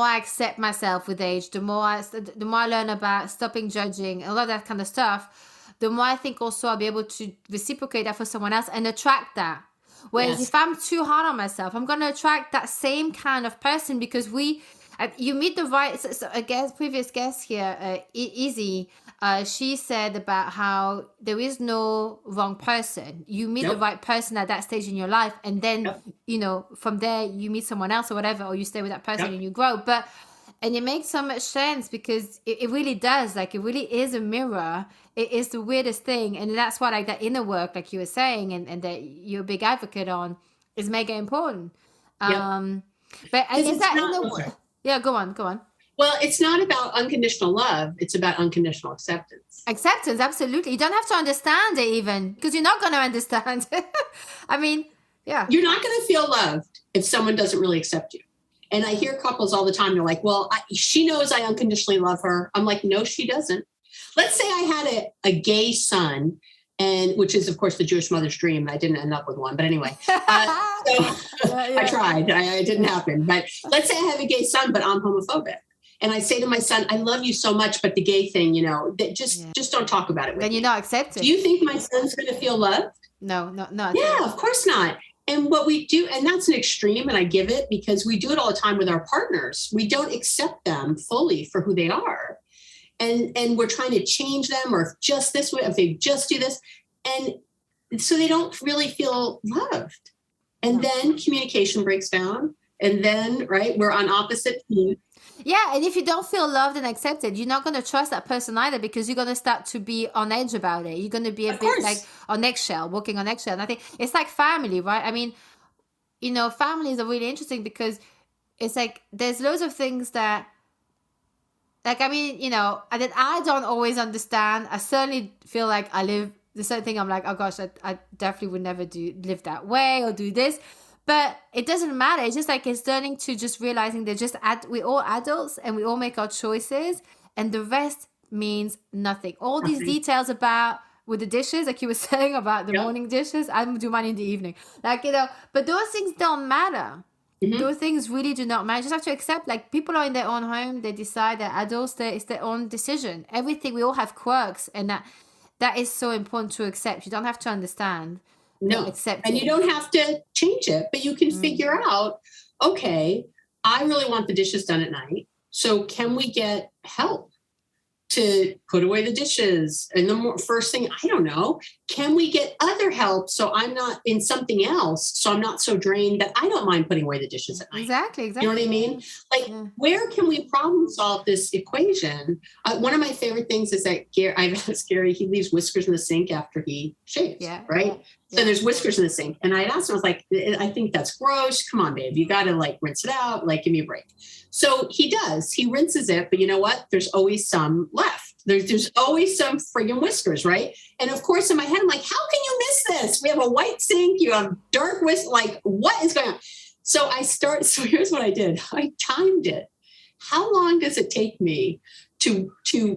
I accept myself with age, the more I learn about stopping judging, a lot of that kind of stuff, the more I think also I'll be able to reciprocate that for someone else and attract that. Whereas if I'm too hard on myself, I'm going to attract that same kind of person, because you meet the right. So I guess previous guest here, Izzy, she said about how there is no wrong person. You meet the right person at that stage in your life, and then from there you meet someone else or whatever, or you stay with that person and you grow. But And it makes so much sense because it really does. Like, it really is a mirror. It is the weirdest thing. And that's why, like, that inner work, like you were saying, and that you're a big advocate on, is mega important. Yep. Um, but Because is it's that not, inner work? Yeah, go on, go on. well, it's not about unconditional love. It's about unconditional acceptance. Acceptance, absolutely. You don't have to understand it even, because you're not going to understand. I mean, yeah. You're not going to feel loved if someone doesn't really accept you. And I hear couples all the time, they're like, well, she knows I unconditionally love her. I'm like, no, she doesn't. Let's say I had a gay son, and which is, of course, the Jewish mother's dream. I didn't end up with one. But anyway, I tried. It didn't happen. But let's say I have a gay son, but I'm homophobic. And I say to my son, I love you so much, but the gay thing, that just don't talk about it with Then me. you're not accepted. Do you think my son's going to feel loved? No. Yeah, of course not. And what we do, and that's an extreme, and I give it because we do it all the time with our partners. We don't accept them fully for who they are. And we're trying to change them, or just this way, if they just do this. And so they don't really feel loved. And then communication breaks down. And then, right, we're on opposite teams. Yeah, and if you don't feel loved and accepted, you're not going to trust that person either, because you're going to start to be on edge about it. You're going to be a bit like on eggshell, walking on eggshell. And I think it's like family, right? I mean, families are really interesting because it's like there's loads of things that, like, I mean, and then I don't always understand. I certainly feel like I live the certain thing. I'm like, oh gosh, I definitely would never live that way or do this. But it doesn't matter. It's just like it's learning to just realizing we're all adults and we all make our choices, and the rest means nothing. All these details about with the dishes, like you were saying about the morning dishes, I do mine in the evening. Like, but those things don't matter. Mm-hmm. Those things really do not matter. You just have to accept, like, people are in their own home. They decide that adults, it's their own decision. Everything, we all have quirks, and that is so important to accept. You don't have to understand. No, and you don't have to change it, but you can figure out, okay, I really want the dishes done at night. So can we get help to put away the dishes? And the first thing, I don't know, can we get other help so I'm not in something else, so I'm not so drained that I don't mind putting away the dishes at night? Exactly. You know what I mean? Like, where can we problem solve this equation? One of my favorite things is that I've asked Gary, he leaves whiskers in the sink after he shaves, right? So there's whiskers in the sink. And I asked him, I was like, I think that's gross. Come on, babe. You got to rinse it out. Give me a break. So he does. He rinses it. But you know what? There's always some left. There's always some friggin' whiskers, right? And of course, in my head, I'm like, how can you miss this? We have a white sink. You have dark whiskers. What is going on? So here's what I did. I timed it. How long does it take me to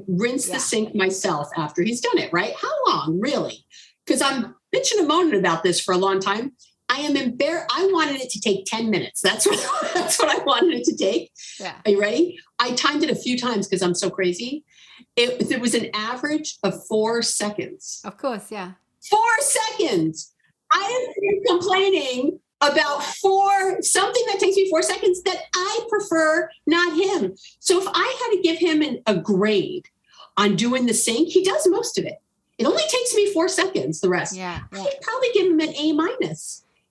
rinse the sink myself after he's done it, right? How long, really? Because I'm bitching and moaning about this for a long time. I am embarrassed. I wanted it to take 10 minutes. That's what I wanted it to take. Yeah. Are you ready? I timed it a few times because I'm so crazy. It was an average of 4 seconds. Of course, yeah. 4 seconds. I am complaining about something that takes me 4 seconds that I prefer, not him. So if I had to give him a grade on doing the sink, he does most of it. It only takes me 4 seconds, the rest. Yeah. I'd probably give him an A-.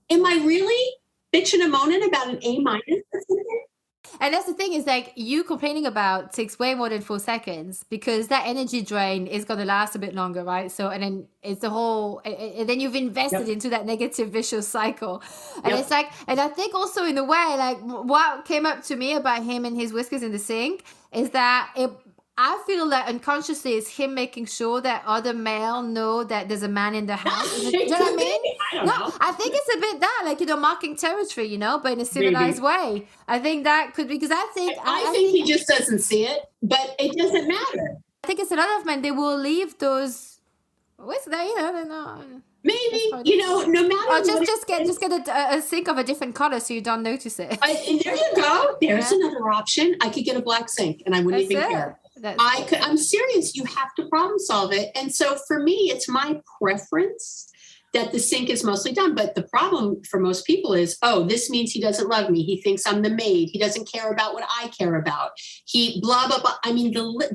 Am I really bitching and moaning about an A-? And that's the thing, is like, you complaining about takes way more than 4 seconds, because that energy drain is going to last a bit longer, right? So, and then it's the whole, and then you've invested into that negative vicious cycle. And it's like, and I think also in a way, like, what came up to me about him and his whiskers in the sink is that I feel that unconsciously it's him making sure that other male know that there's a man in the house. Do you know what I mean? I don't know. I think it's a bit that, marking territory, but in a civilized way. I think that could be, because I think he just doesn't see it, but it doesn't matter. I think it's a lot of men, they will leave those, what's that, they're not. Maybe, no matter. Or just get a sink of a different color so you don't notice it. And there you go. There's another option. I could get a black sink and I wouldn't even care. I'm serious. You have to problem solve it. And so for me, it's my preference that the sink is mostly done. But the problem for most people is, this means he doesn't love me. He thinks I'm the maid. He doesn't care about what I care about. He blah, blah, blah. I mean,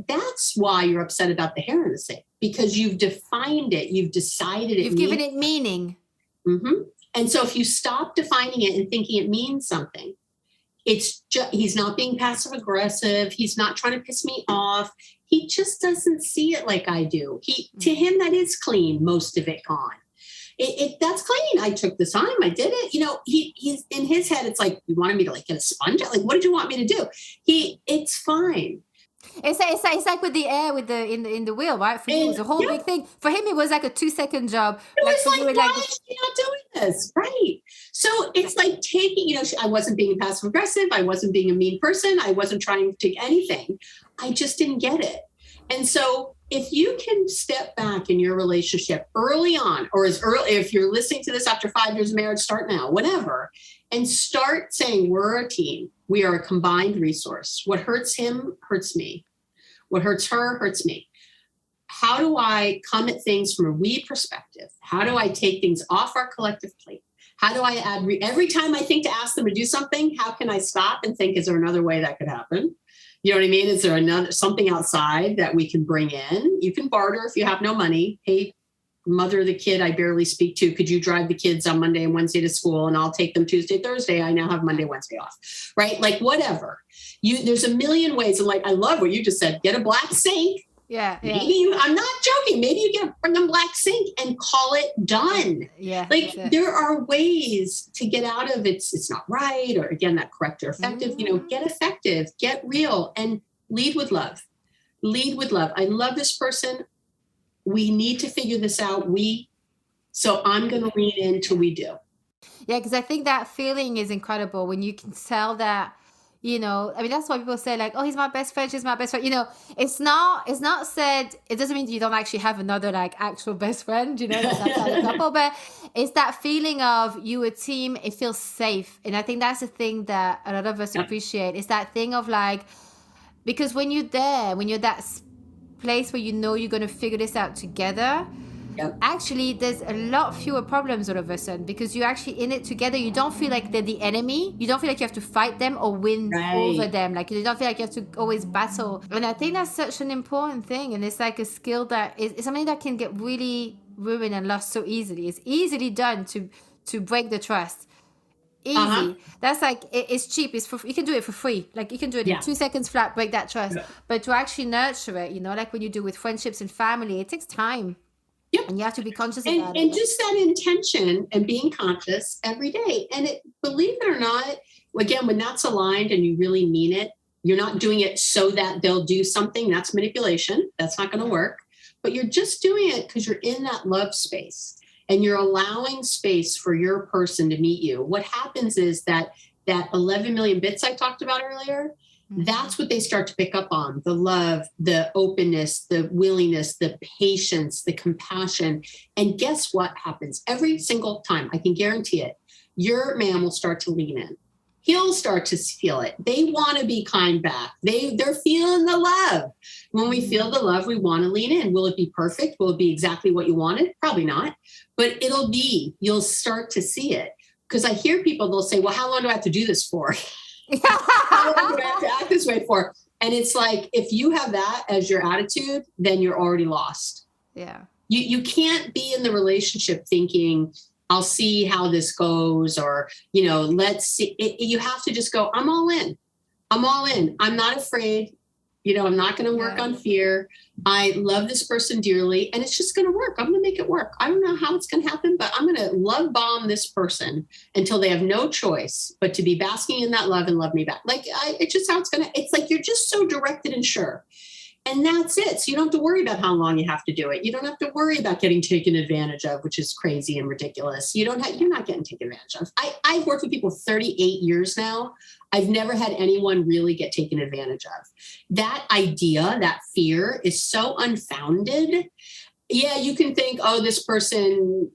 that's why you're upset about the hair in the sink, because you've defined it. You've decided it. You've given it meaning. Mm-hmm. And so if you stop defining it and thinking it means something, It's just, he's not being passive aggressive. He's not trying to piss me off. He just doesn't see it like I do. To him, that is clean, most of it gone. That's clean. I took the time. I did it. He's in his head. It's like, you wanted me to like get a sponge? Like, what did you want me to do? It's fine. It's like with the air with the in the wheel, right? For you, it was a whole big thing. For him, it was like a 2-second job. It was like, why is she not doing this? Right. So it's like taking, I wasn't being passive aggressive. I wasn't being a mean person. I wasn't trying to take anything. I just didn't get it. And so if you can step back in your relationship early on, or as early, if you're listening to this after 5 years of marriage, start now, whatever, and start saying, we're a team. We are a combined resource. What hurts him hurts me. What hurts her hurts me. How do I come at things from a we perspective? How do I take things off our collective plate? How do I add, every time I think to ask them to do something, how can I stop and think, is there another way that could happen? You know what I mean? Is there something outside that we can bring in? You can barter if you have no money. Hey, mother of the kid I barely speak to, could you drive the kids on Monday and Wednesday to school, and I'll take them Tuesday, Thursday. I now have Monday, Wednesday off, right? Like whatever. There's a million ways. And like, I love what you just said, get a black sink. Yeah. Maybe I'm not joking. Maybe you get a friggin' black sink and call it done. Yeah. Like there are ways to get out of it's not right. Or again, that correct or effective, get effective, get real, and lead with love. Lead with love. I love this person. We need to figure this out. So I'm going to lean in till we do. Yeah. Because I think that feeling is incredible when you can tell that, that's why people say like, oh, he's my best friend, she's my best friend. It's not said, it doesn't mean you don't actually have another like actual best friend, that's outside the couple, but it's that feeling of you a team, it feels safe. And I think that's the thing that a lot of us appreciate. It's that thing of like, because when you're that place where you're going to figure this out together, actually there's a lot fewer problems all of a sudden, because you're actually in it together. You don't feel like they're the enemy. You don't feel like you have to fight them or win over them. Like you don't feel like you have to always battle. And I think that's such an important thing. And it's like a skill that is something that can get really ruined and lost so easily. It's easily done to break the trust. Easy. That's like it's cheap. You can do it for free. Like you can do it in 2 seconds flat, break that trust. But to actually nurture it, like when you do with friendships and family, it takes time. Yep. And you have to be conscious about it. And just that intention and being conscious every day. And believe it or not, again, when that's aligned and you really mean it, you're not doing it so that they'll do something. That's manipulation. That's not going to work. But you're just doing it because you're in that love space and you're allowing space for your person to meet you. What happens is that 11 million bits I talked about earlier, that's what they start to pick up on: the love, the openness, the willingness, the patience, the compassion. And guess what happens every single time? I can guarantee it. Your man will start to lean in. He'll start to feel it. They want to be kind back. They're feeling the love. When we feel the love, we want to lean in. Will it be perfect? Will it be exactly what you wanted? Probably not. But you'll start to see it. Because I hear people, they'll say, well, how long do I have to do this for? How long do I have to act this way for? And it's like, if you have that as your attitude, then you're already lost. Yeah. You can't be in the relationship thinking, I'll see how this goes, or, let's see. You have to just go, I'm all in. I'm all in. I'm not afraid. I'm not going to work on fear. I love this person dearly, and it's just going to work. I'm going to make it work. I don't know how it's going to happen, but I'm going to love bomb this person until they have no choice but to be basking in that love and love me back. Like, it's just how it's like, you're just so directed and sure. And that's it. So you don't have to worry about how long you have to do it. You don't have to worry about getting taken advantage of, which is crazy and ridiculous. You're not getting taken advantage of. I've worked with people 38 years now. I've never had anyone really get taken advantage of. That idea, that fear is so unfounded. Yeah, you can think, oh, this person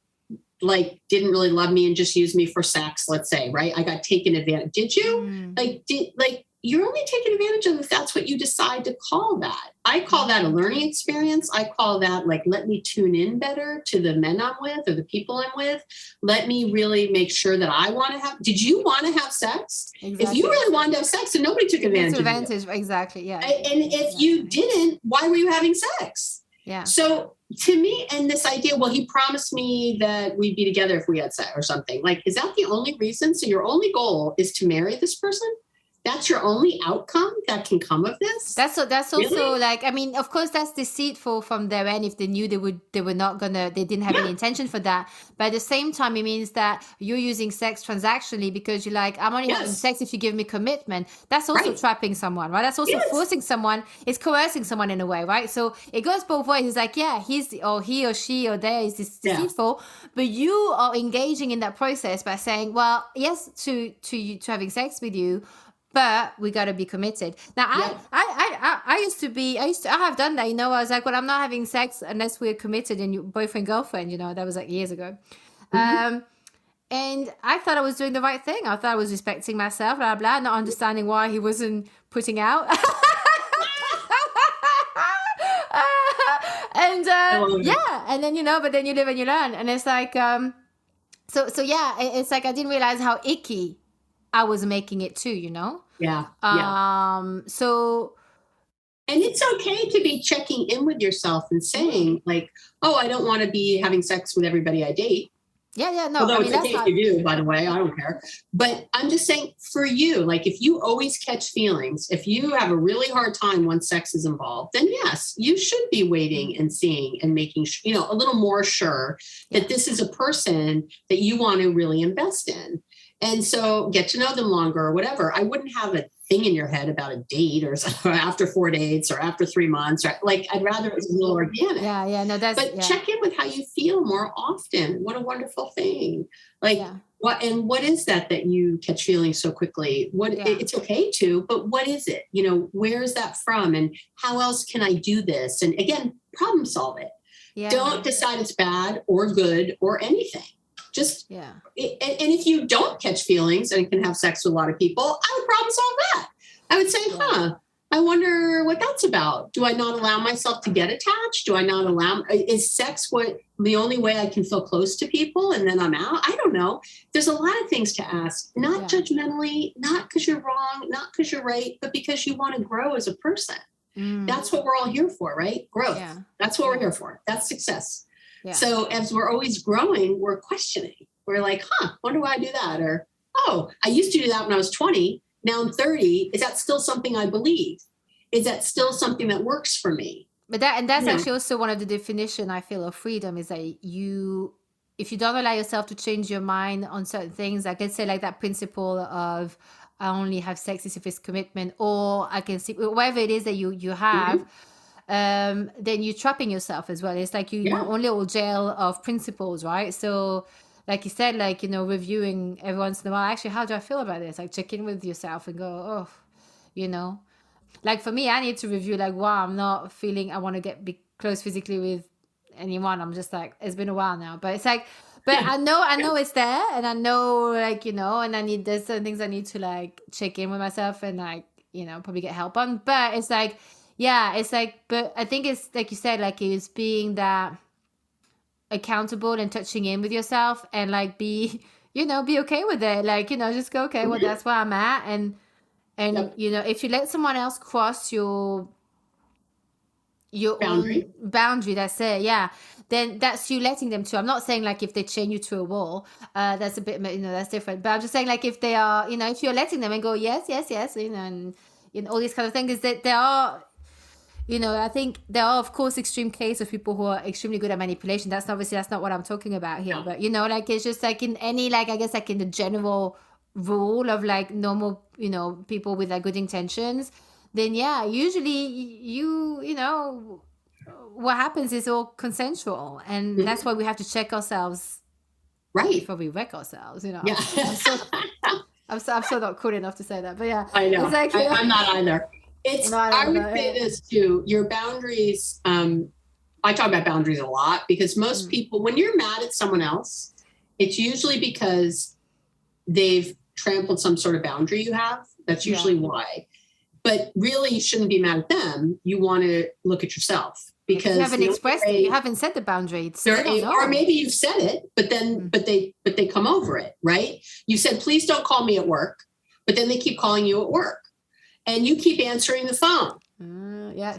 like didn't really love me and just used me for sex, let's say, right? I got taken advantage. Did you? You're only taking advantage of if that's what you decide to call that. I call that a learning experience. I call that like, let me tune in better to the men I'm with or the people I'm with. Let me really make sure that I want to have. Did you want to have sex? Exactly. If you really wanted to have sex and nobody took advantage of you. Exactly. Yeah. And if you didn't, why were you having sex? Yeah. So to me, and this idea, well, he promised me that we'd be together if we had sex or something. Like, is that the only reason? So your only goal is to marry this person? that's your only outcome that can come of this? That's also Really? like, I mean, of course, that's deceitful from their end if they knew they were not gonna, they didn't have any Yeah. intention for that. But at the same time, it means that you're using sex transactionally because you're like, I'm only having Yes. sex if you give me commitment. That's also Right. trapping someone, right? That's also Yes. forcing someone, it's coercing someone in a way, right? So it goes both ways. It's like, yeah, he or she or they is Yeah. deceitful, but you are engaging in that process by saying, well, yes, to having sex with you, but we got to be committed. Now, Yep. I have done that. I was like, well, I'm not having sex unless we're committed and you boyfriend, girlfriend, that was like years ago. Mhm. And I thought I was doing the right thing. I thought I was respecting myself, blah, blah, not understanding why he wasn't putting out. And I love it. yeah, and then, but then you live and you learn. And it's like, so yeah, it's like I didn't realize how icky I was making it too, Yeah. Yeah. So And it's okay to be checking in with yourself and saying, like, oh, I don't want to be having sex with everybody I date. yeah, no, Although I mean, it's that's okay not, if you do, by the way, I don't care. But I'm just saying for you, like if you always catch feelings, if you have a really hard time once sex is involved, then yes, you should be waiting and seeing and making, a little more sure that this is a person that you want to really invest in. And so get to know them longer or whatever. I wouldn't have a thing in your head about a date or after 4 dates or after 3 months. Or like, I'd rather it was a little organic. yeah, no, that's, But check in with how you feel more often. What a wonderful thing. Like, yeah. what is that you catch feelings so quickly? It's okay to, but what is it? Where is that from? And how else can I do this? And again, problem solve it. Yeah. Don't decide it's bad or good or anything. Just, and if you don't catch feelings and can have sex with a lot of people, I would problem solve that. I would say, I wonder what that's about. Do I not allow myself to get attached? Do I not is sex the only way I can feel close to people and then I'm out? I don't know. There's a lot of things to ask, not judgmentally, not because you're wrong, not because you're right, but because you want to grow as a person. That's what we're all here for, right? Growth. Yeah. That's what we're here for. That's success. Yeah. So as we're always growing, we're questioning. We're like, wonder why I do that? Or, oh, I used to do that when I was 20. Now I'm 30. Is that still something I believe? Is that still something that works for me? But that's actually also one of the definition I feel of freedom is that if you don't allow yourself to change your mind on certain things, I can say like that principle of I only have sex if it's commitment, or I can see whatever it is that you have, then you're trapping yourself as well. It's like you're only a jail of principles, right? So like you said, like, reviewing every once in a while, actually, how do I feel about this? Like check in with yourself and go, like for me, I need to review like, wow, I'm not feeling I want to be close physically with anyone. I'm just like, it's been a while now, but it's like, but I know it's there, and I know like, and there's certain things I need to like check in with myself and like, probably get help on. But it's like, but I think it's like you said, like it's being that accountable and touching in with yourself and like be okay with it. Like, just go, okay, well, that's where I'm at. And if you let someone else cross your boundary. own boundary, that's it. Yeah. Then that's you letting them to. I'm not saying like if they chain you to a wall, that's a bit, that's different. But I'm just saying like if they are, if you're letting them and go, yes, and all these kind of things, is that there are, I think there are, of course, extreme cases of people who are extremely good at manipulation. That's not what I'm talking about here. No. But, like, it's just like in any, like, I guess, like in the general rule of like normal, people with like good intentions, then yeah, usually what happens is all consensual. And that's why we have to check ourselves before we wreck ourselves, Yeah. I'm so not cool enough to say that, but yeah. I know. It's like, I'm not either. I would say this too. Your boundaries. I talk about boundaries a lot because most people, when you're mad at someone else, it's usually because they've trampled some sort of boundary you have. That's usually why. But really, you shouldn't be mad at them. You want to look at yourself because you haven't expressed it. You haven't set the boundary. Or maybe you've said it, but then, but they come over it, right? You said, please don't call me at work, but then they keep calling you at work. And you keep answering the phone.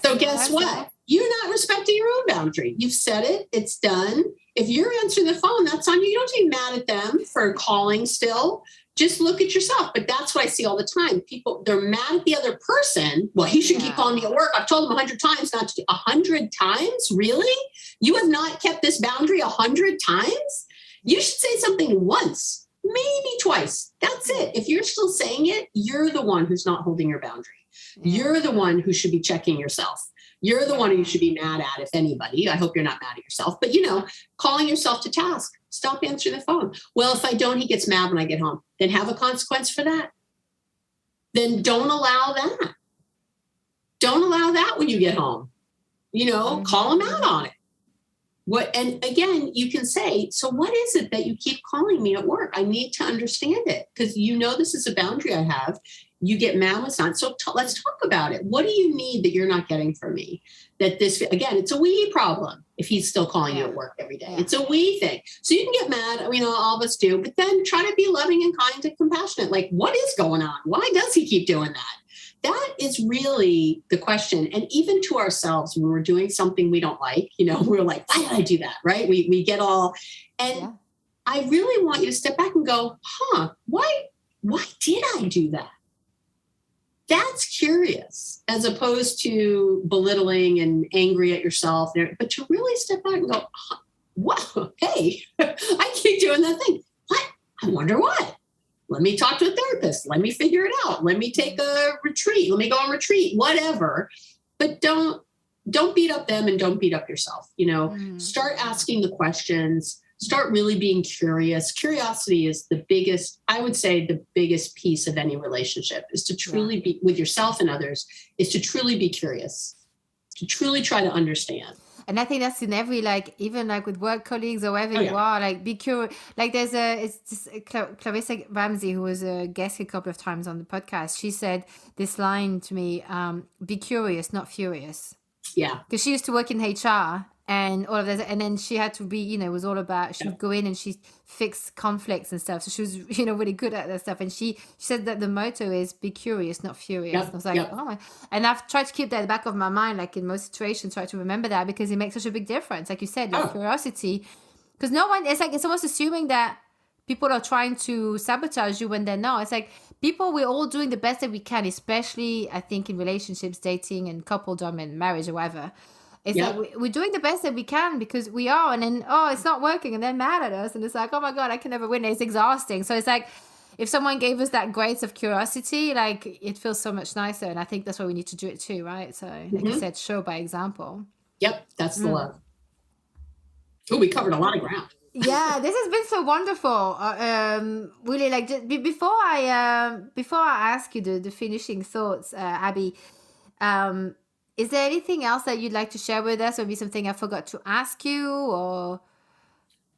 So guess what? You're not respecting your own boundary. You've said it. It's done. If you're answering the phone, that's on you. You don't get mad at them for calling still. just look at yourself. But that's what I see all the time. People, they're mad at the other person. Well, he should keep calling me at work. I've told him 100 times not to do. 100 times? Really? You have not kept this boundary 100 times? You should say something once, maybe twice. That's it. If you're still saying it, you're the one who's not holding your boundary. You're the one who should be checking yourself. You're the one who you should be mad at, if anybody. I hope you're not mad at yourself. But, calling yourself to task. Stop answering the phone. Well, if I don't, he gets mad when I get home. Then have a consequence for that. Then don't allow that. Don't allow that when you get home. Call him out on it. And again, you can say, so what is it that you keep calling me at work? I need to understand it because this is a boundary I have. You get mad when it's not. So let's talk about it. What do you need that you're not getting from me? That again, it's a we problem if he's still calling you at work every day. It's a we thing. So you can get mad, all of us do, but then try to be loving and kind and compassionate. Like, what is going on? Why does he keep doing that? That is really the question. And even to ourselves, when we're doing something we don't like, we're like, why did I do that? Right? We get all, and I really want you to step back and go, why did I do that? That's curious, as opposed to belittling and angry at yourself. But to really step back and go, wow, hey, I keep doing that thing. What? I wonder what. Let me talk to a therapist. Let me figure it out. Let me take a retreat. Let me go on retreat, whatever. But don't beat up them and don't beat up yourself. Start asking the questions. Start really being curious. Curiosity is the biggest piece of any relationship, is to truly be with yourself and others, is to truly be curious, to truly try to understand. And I think that's in every, even with work colleagues or wherever you are, be curious. It's Clarissa Ramsey, who was a guest a couple of times on the podcast. She said this line to me, be curious, not furious. Yeah. Because she used to work in HR and all of that. And then she had to be, it was all about, she would go in and she fixed conflicts and stuff. So she was, really good at that stuff. And she said that the motto is be curious, not furious. Yep. And I was like, oh my. And I've tried to keep that at the back of my mind, in most situations, try to remember that because it makes such a big difference. Like you said, your curiosity. Because no one, it's almost assuming that people are trying to sabotage you when they're not. It's like we're all doing the best that we can, especially I think in relationships, dating and coupledom and marriage or whatever. It's like we're doing the best that we can because we are, and then, it's not working, and they're mad at us, and it's like, oh my God, I can never win. It's exhausting. So it's like, if someone gave us that grace of curiosity, it feels so much nicer, and I think that's why we need to do it too, right? So, like you said, show by example. Yep, that's the love. Oh, we covered a lot of ground. Yeah, this has been so wonderful. Really, before I ask you the finishing thoughts, Abby, is there anything else that you'd like to share with us, or maybe something I forgot to ask you, or?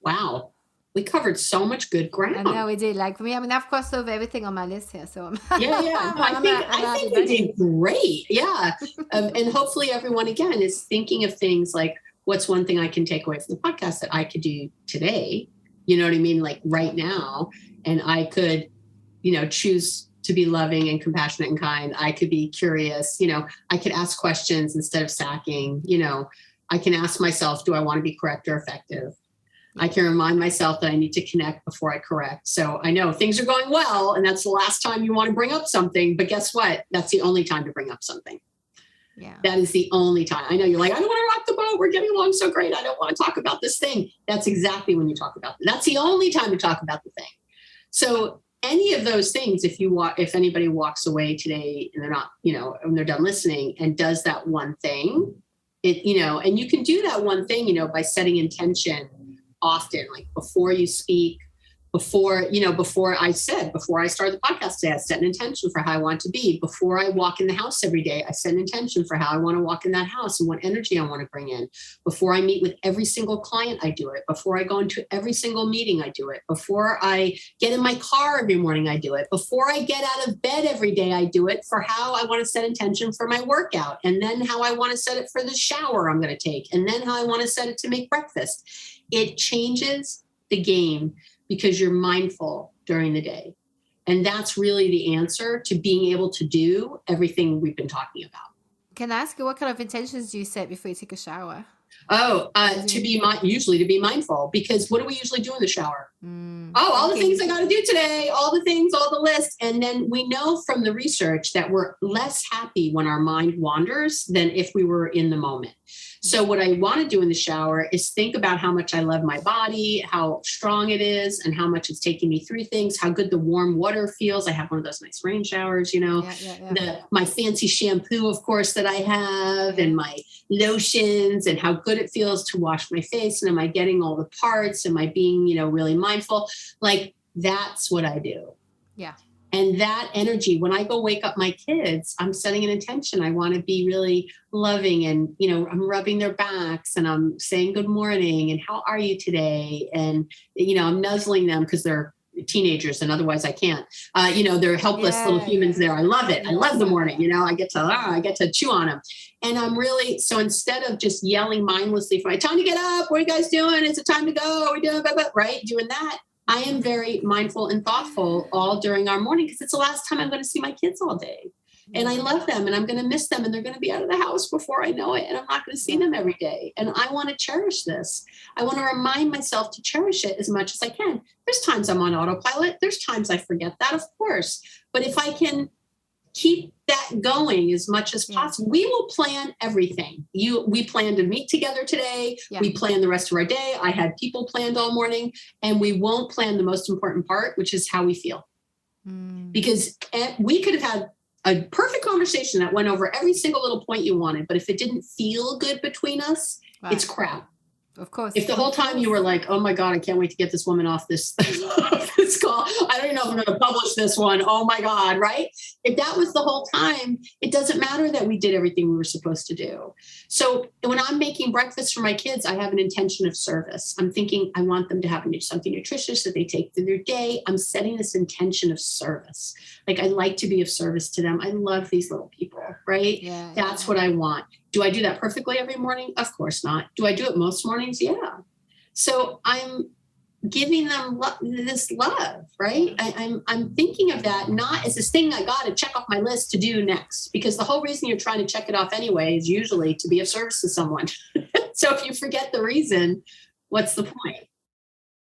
Wow, we covered so much good ground. I know we did. For me, I've crossed over everything on my list here, so yeah. I think we did great. Yeah, and hopefully everyone again is thinking of things like, what's one thing I can take away from the podcast that I could do today? You know what I mean? Right now, and I could, choose to be loving and compassionate and kind. I could be curious. I could ask questions instead of sacking. I can ask myself, do I want to be correct or effective? I can remind myself that I need to connect before I correct. So I know things are going well, and that's the last time you want to bring up something. But guess what? That's the only time to bring up something. Yeah. That is the only time. I know you're like, I don't want to rock the boat. We're getting along so great. I don't want to talk about this thing. That's exactly when you talk about it. That's the only time to talk about the thing. So any of those things, if anybody walks away today and they're not, when they're done listening and does that one thing, and you can do that one thing, by setting intention often, before you speak, before I started the podcast today, I set an intention for how I want to be. Before I walk in the house every day, I set an intention for how I want to walk in that house and what energy I want to bring in. Before I meet with every single client, I do it. Before I go into every single meeting, I do it. Before I get in my car every morning, I do it. Before I get out of bed every day, I do it for how I want to set intention for my workout, and then how I want to set it for the shower I'm going to take, and then how I want to set it to make breakfast. It changes the game because you're mindful during the day. And that's really the answer to being able to do everything we've been talking about. Can I ask you, what kind of intentions do you set before you take a shower? Usually to be mindful, because what do we usually do in the shower? All the Okay. things I got to do today, all the things, all the list. And then we know from the research that we're less happy when our mind wanders than if we were in the moment. So what I want to do in the shower is think about how much I love my body, how strong it is, and how much it's taking me through things, how good the warm water feels. I have one of those nice rain showers, my fancy shampoo, of course, that I have, and my lotions, and how good it feels to wash my face. And am I getting all the parts? Am I being, really mindful? Like, that's what I do. Yeah. And that energy, when I go wake up my kids, I'm setting an intention. I want to be really loving, and, I'm rubbing their backs, and I'm saying good morning and how are you today? And, I'm nuzzling them because they're teenagers and otherwise I can't. They're helpless little humans there. I love it. I love the morning. I get to chew on them. And I'm really, so instead of just yelling mindlessly for my time to get up, what are you guys doing? Is it time to go? Are we doing, right? Doing that. I am very mindful and thoughtful all during our morning, because it's the last time I'm going to see my kids all day. And I love them, and I'm going to miss them, and they're going to be out of the house before I know it. And I'm not going to see them every day. And I want to cherish this. I want to remind myself to cherish it as much as I can. There's times I'm on autopilot. There's times I forget that, of course. But if I can keep that going as much as possible, we will plan everything. We plan to meet together today. Yeah. We plan the rest of our day. I had people planned all morning, and we won't plan the most important part, which is how we feel. Because we could have had a perfect conversation that went over every single little point you wanted, but if it didn't feel good between us, it's crap. Of course. If the whole time you were like, oh my God, I can't wait to get this woman off this, this call. I don't even know if I'm going to publish this one. Oh my God, right? If that was the whole time, it doesn't matter that we did everything we were supposed to do. So when I'm making breakfast for my kids, I have an intention of service. I'm thinking I want them to have something nutritious that they take through their day. I'm setting this intention of service. Like, I like to be of service to them. I love these little people, right? That's what I want. Do I do that perfectly every morning? Of course not. Do I do it most mornings? Yeah. So I'm giving them this love, right? I'm thinking of that not as this thing I got to check off my list to do next, because the whole reason you're trying to check it off anyway is usually to be of service to someone. So if you forget the reason, what's the point?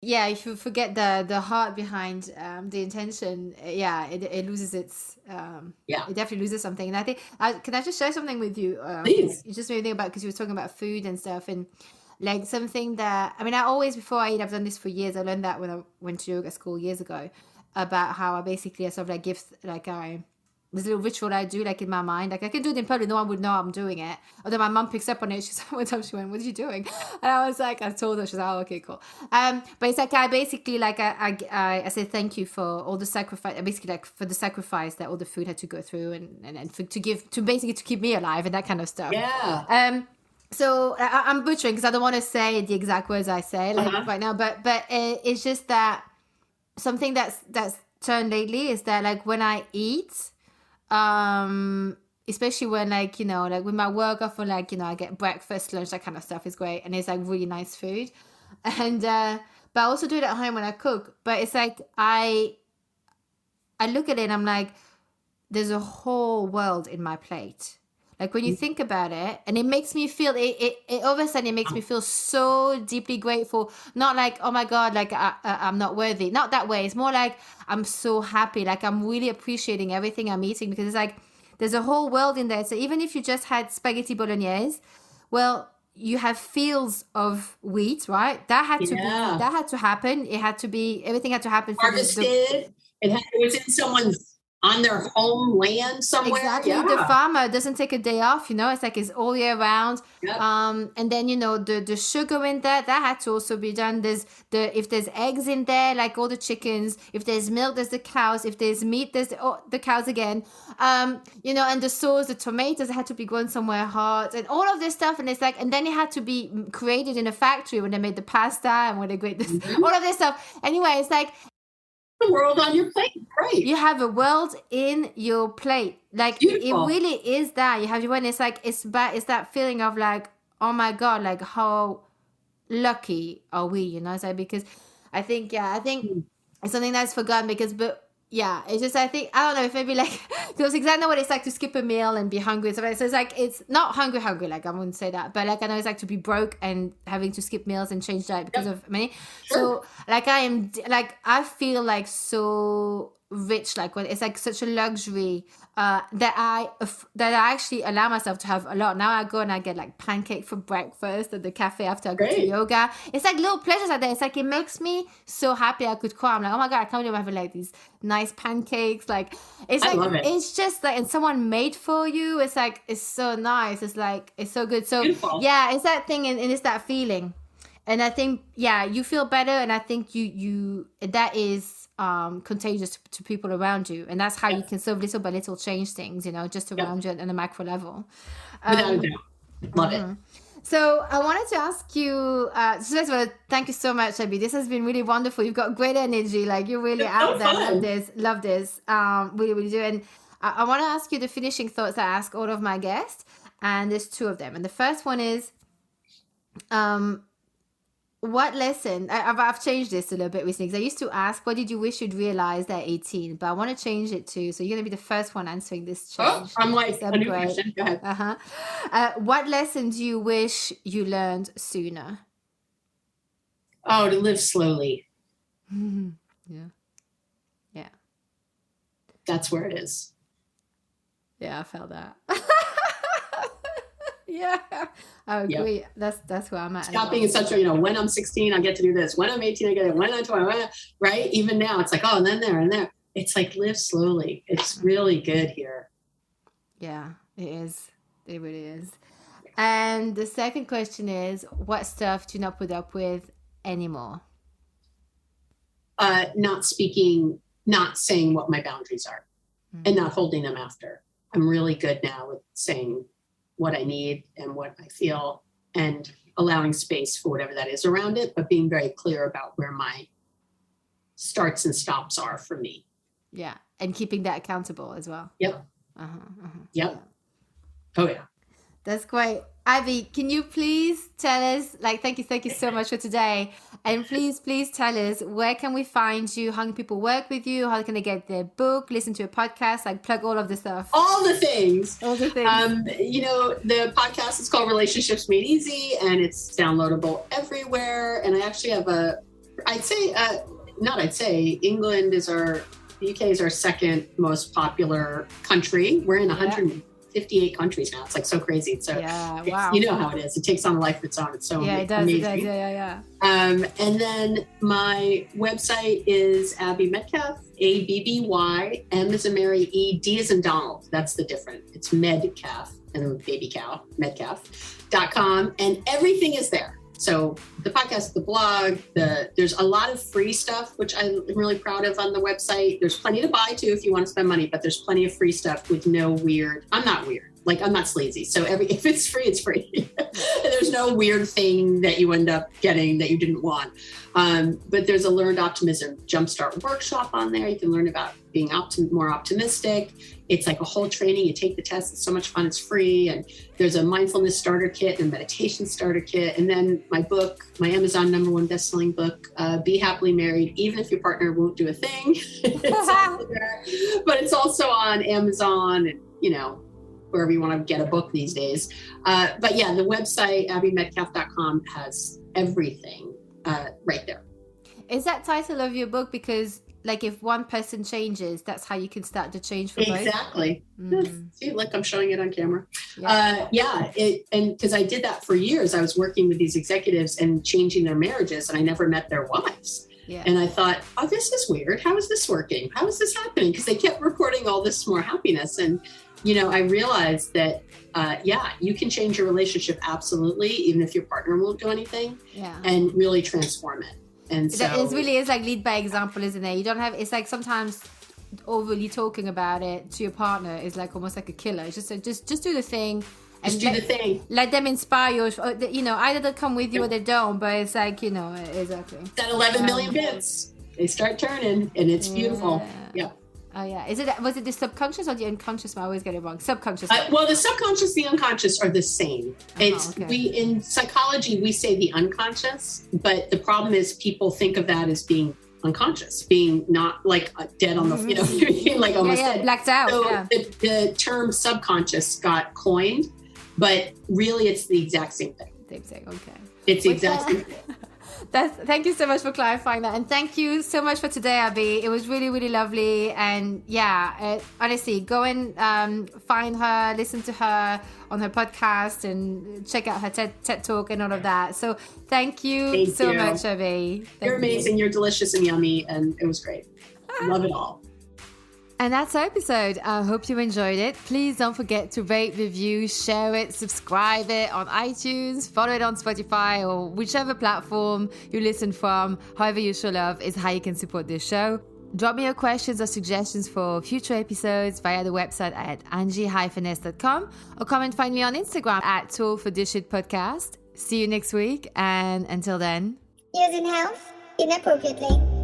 Yeah, if you forget the heart behind the intention, it loses its it definitely loses something. And I think can I just share something with you? Please. You just made me think about, because you were talking about food and stuff, and like something that I always, before I eat, I've done this for years. I learned that when I went to yoga school years ago, about how I basically sort of like give this little ritual I do, like in my mind. Like, I can do it in public, no one would know I'm doing it. Although my mum picks up on it. She's one time she went, "What are you doing?" And I was like, I told her. She's like, "Oh, okay, cool." But it's like I basically I say thank you for all the sacrifice. Basically, like, for the sacrifice that all the food had to go through, and to keep me alive and that kind of stuff. Yeah. So I'm butchering because I don't want to say the exact words I say right now, but it's just that something that's turned lately is that, like, when I eat, especially when, like, like with my work, often, like, I get breakfast, lunch, that kind of stuff is great, and it's like really nice food, and but I also do it at home when I cook. But it's like I look at it and I'm like, there's a whole world in my plate. Like, when you think about it, and it makes me feel it all of a sudden, it makes me feel so deeply grateful. Not like, oh my God, like I'm not worthy. Not that way. It's more like I'm so happy. Like, I'm really appreciating everything I'm eating, because it's like there's a whole world in there. So even if you just had spaghetti bolognese, well, you have fields of wheat, right? That had to happen. Everything had to happen. Harvested. It was in someone's, on their homeland somewhere. Exactly. The farmer doesn't take a day off, it's like it's all year round. Yep. And then, the sugar in that had to also be done. If there's eggs in there, like all the chickens, if there's milk, there's the cows, if there's meat, there's the cows again. And the sauce, the tomatoes had to be grown somewhere hot, and all of this stuff. And it's like, and then it had to be created in a factory when they made the pasta and when they grate this, all of this stuff. Anyway, it's like, the world on your plate, right? You have a world in your plate. Like, beautiful. It really is that. You have your one. It's like, it's that feeling of like, oh my God, like, how lucky are we? It's like, because I think it's something that's forgotten, because Yeah, it's just, I think, I don't know if maybe like, because exactly know what it's like to skip a meal and be hungry. So it's like, it's not hungry, like I wouldn't say that, but like I know it's like to be broke and having to skip meals and change diet because of money. Sure. So like I feel like so rich, like when it's like such a luxury that I actually allow myself to have a lot. Now I go and I get like pancake for breakfast at the cafe after I go to yoga. It's like little pleasures like that. It's like it makes me so happy I could cry. I'm like, oh my God, I can't believe I'm having like these nice pancakes. Like it's I like love it. It's just like, and someone made for you. It's like it's so nice. It's like it's so good. So Beautiful. yeah, it's that thing and it's that feeling. And I think you feel better, and I think you that is contagious to people around you, and that's how you can sort of little by little change things, just around you on a macro level. Without a doubt. Love it. So I wanted to ask you, so first of all, thank you so much, Abby. This has been really wonderful. You've got great energy, like you're really out there. Love this, really, really do. And I want to ask you the finishing thoughts I ask all of my guests, and there's two of them. And the first one is, what lesson, I've changed this a little bit recently, because I used to ask, what did you wish you'd realized at 18? But I want to change it to, so you're going to be the first one answering this change. I'm like, a new question. Go ahead. What lesson do you wish you learned sooner? Oh, to live slowly. Yeah. That's where it is. Yeah, I felt that. Yeah, I agree. Yep. That's where I'm at. Stop being such a, when I'm 16, I get to do this. When I'm 18, I get it. When I'm 20, right? Even now, it's like, oh, and then there and there. It's like, live slowly. It's really good here. Yeah, it is. It really is. And the second question is, what stuff do you not put up with anymore? Not speaking, not saying what my boundaries are, and not holding them after. I'm really good now with saying what I need and what I feel, and allowing space for whatever that is around it, but being very clear about where my starts and stops are for me. Yeah. And keeping that accountable as well. Yep. Yep. Yeah. Oh yeah. That's great. Abby, can you please tell us, thank you so much for today. And please tell us, where can we find you? How can people work with you? How can they get their book, listen to a podcast, plug all of the stuff? All the things. The podcast is called Relationships Made Easy, and it's downloadable everywhere. And I actually have England is the UK is our second most popular country. We're in 158 countries now. It's so crazy. So wow. You know how it is. It takes on a life of its own. It's so it does. amazing. It does. Yeah. And then my website is Abby Medcalf, ABBY, M as in Mary, E, D as in Donald. That's the difference. It's Medcalf and baby cow, Medcalf.com. And everything is there. So the podcast, the blog, there's a lot of free stuff, which I'm really proud of on the website. There's plenty to buy too if you want to spend money, but there's plenty of free stuff with no weird. I'm not weird. I'm not sleazy. So if it's free, it's free. There's no weird thing that you end up getting that you didn't want. But there's a Learned Optimism Jumpstart workshop on there. You can learn about being more optimistic. It's like a whole training. You take the test. It's so much fun. It's free. And there's a mindfulness starter kit and a meditation starter kit. And then my book, my Amazon #1 best-selling book, Be Happily Married, Even If Your Partner Won't Do a Thing. But it's also on Amazon and, wherever you want to get a book these days. But yeah, the website, abbymedcalf.com, has everything right there. Is that title of your book because if one person changes, that's how you can start to change for both? Exactly. See, look, I'm showing it on camera. And because I did that for years. I was working with these executives and changing their marriages, and I never met their wives. Yeah. And I thought, oh, this is weird. How is this working? How is this happening? Because they kept reporting all this more happiness. And, I realized that, you can change your relationship absolutely, even if your partner won't do anything, and really transform it. And so it really is lead by example, isn't it? You don't have, it's sometimes overly talking about it to your partner is almost like a killer. It's just do the thing. And do the thing. Let them inspire you. Either they'll come with you or they don't, but it's exactly. That 11 million bits. They start turning and it's beautiful. Yeah. Oh yeah. Was it the subconscious or the unconscious? I always get it wrong. Subconscious. Well, the subconscious, the unconscious are the same. In psychology, we say the unconscious, but the problem is people think of that as being unconscious, being not like dead on the, like almost dead. Blacked out. So the term subconscious got coined, but really it's the exact same thing. Okay. It's the exact same thing. Thank you so much for clarifying that. And thank you so much for today, Abby. It was really, really lovely. And honestly, go and find her, listen to her on her podcast and check out her TED Talk and all of that. So thank you so much, Abby. You're amazing. You're delicious and yummy. And it was great. Love it all. And that's our episode. I hope you enjoyed it. Please don't forget to rate, review, share it, subscribe it on iTunes, follow it on Spotify or whichever platform you listen from. However you show love is how you can support this show. Drop me your questions or suggestions for future episodes via the website at angie-s.com or come and find me on Instagram at @ToolForThisShitPodcast. See you next week, and until then, Using health inappropriately.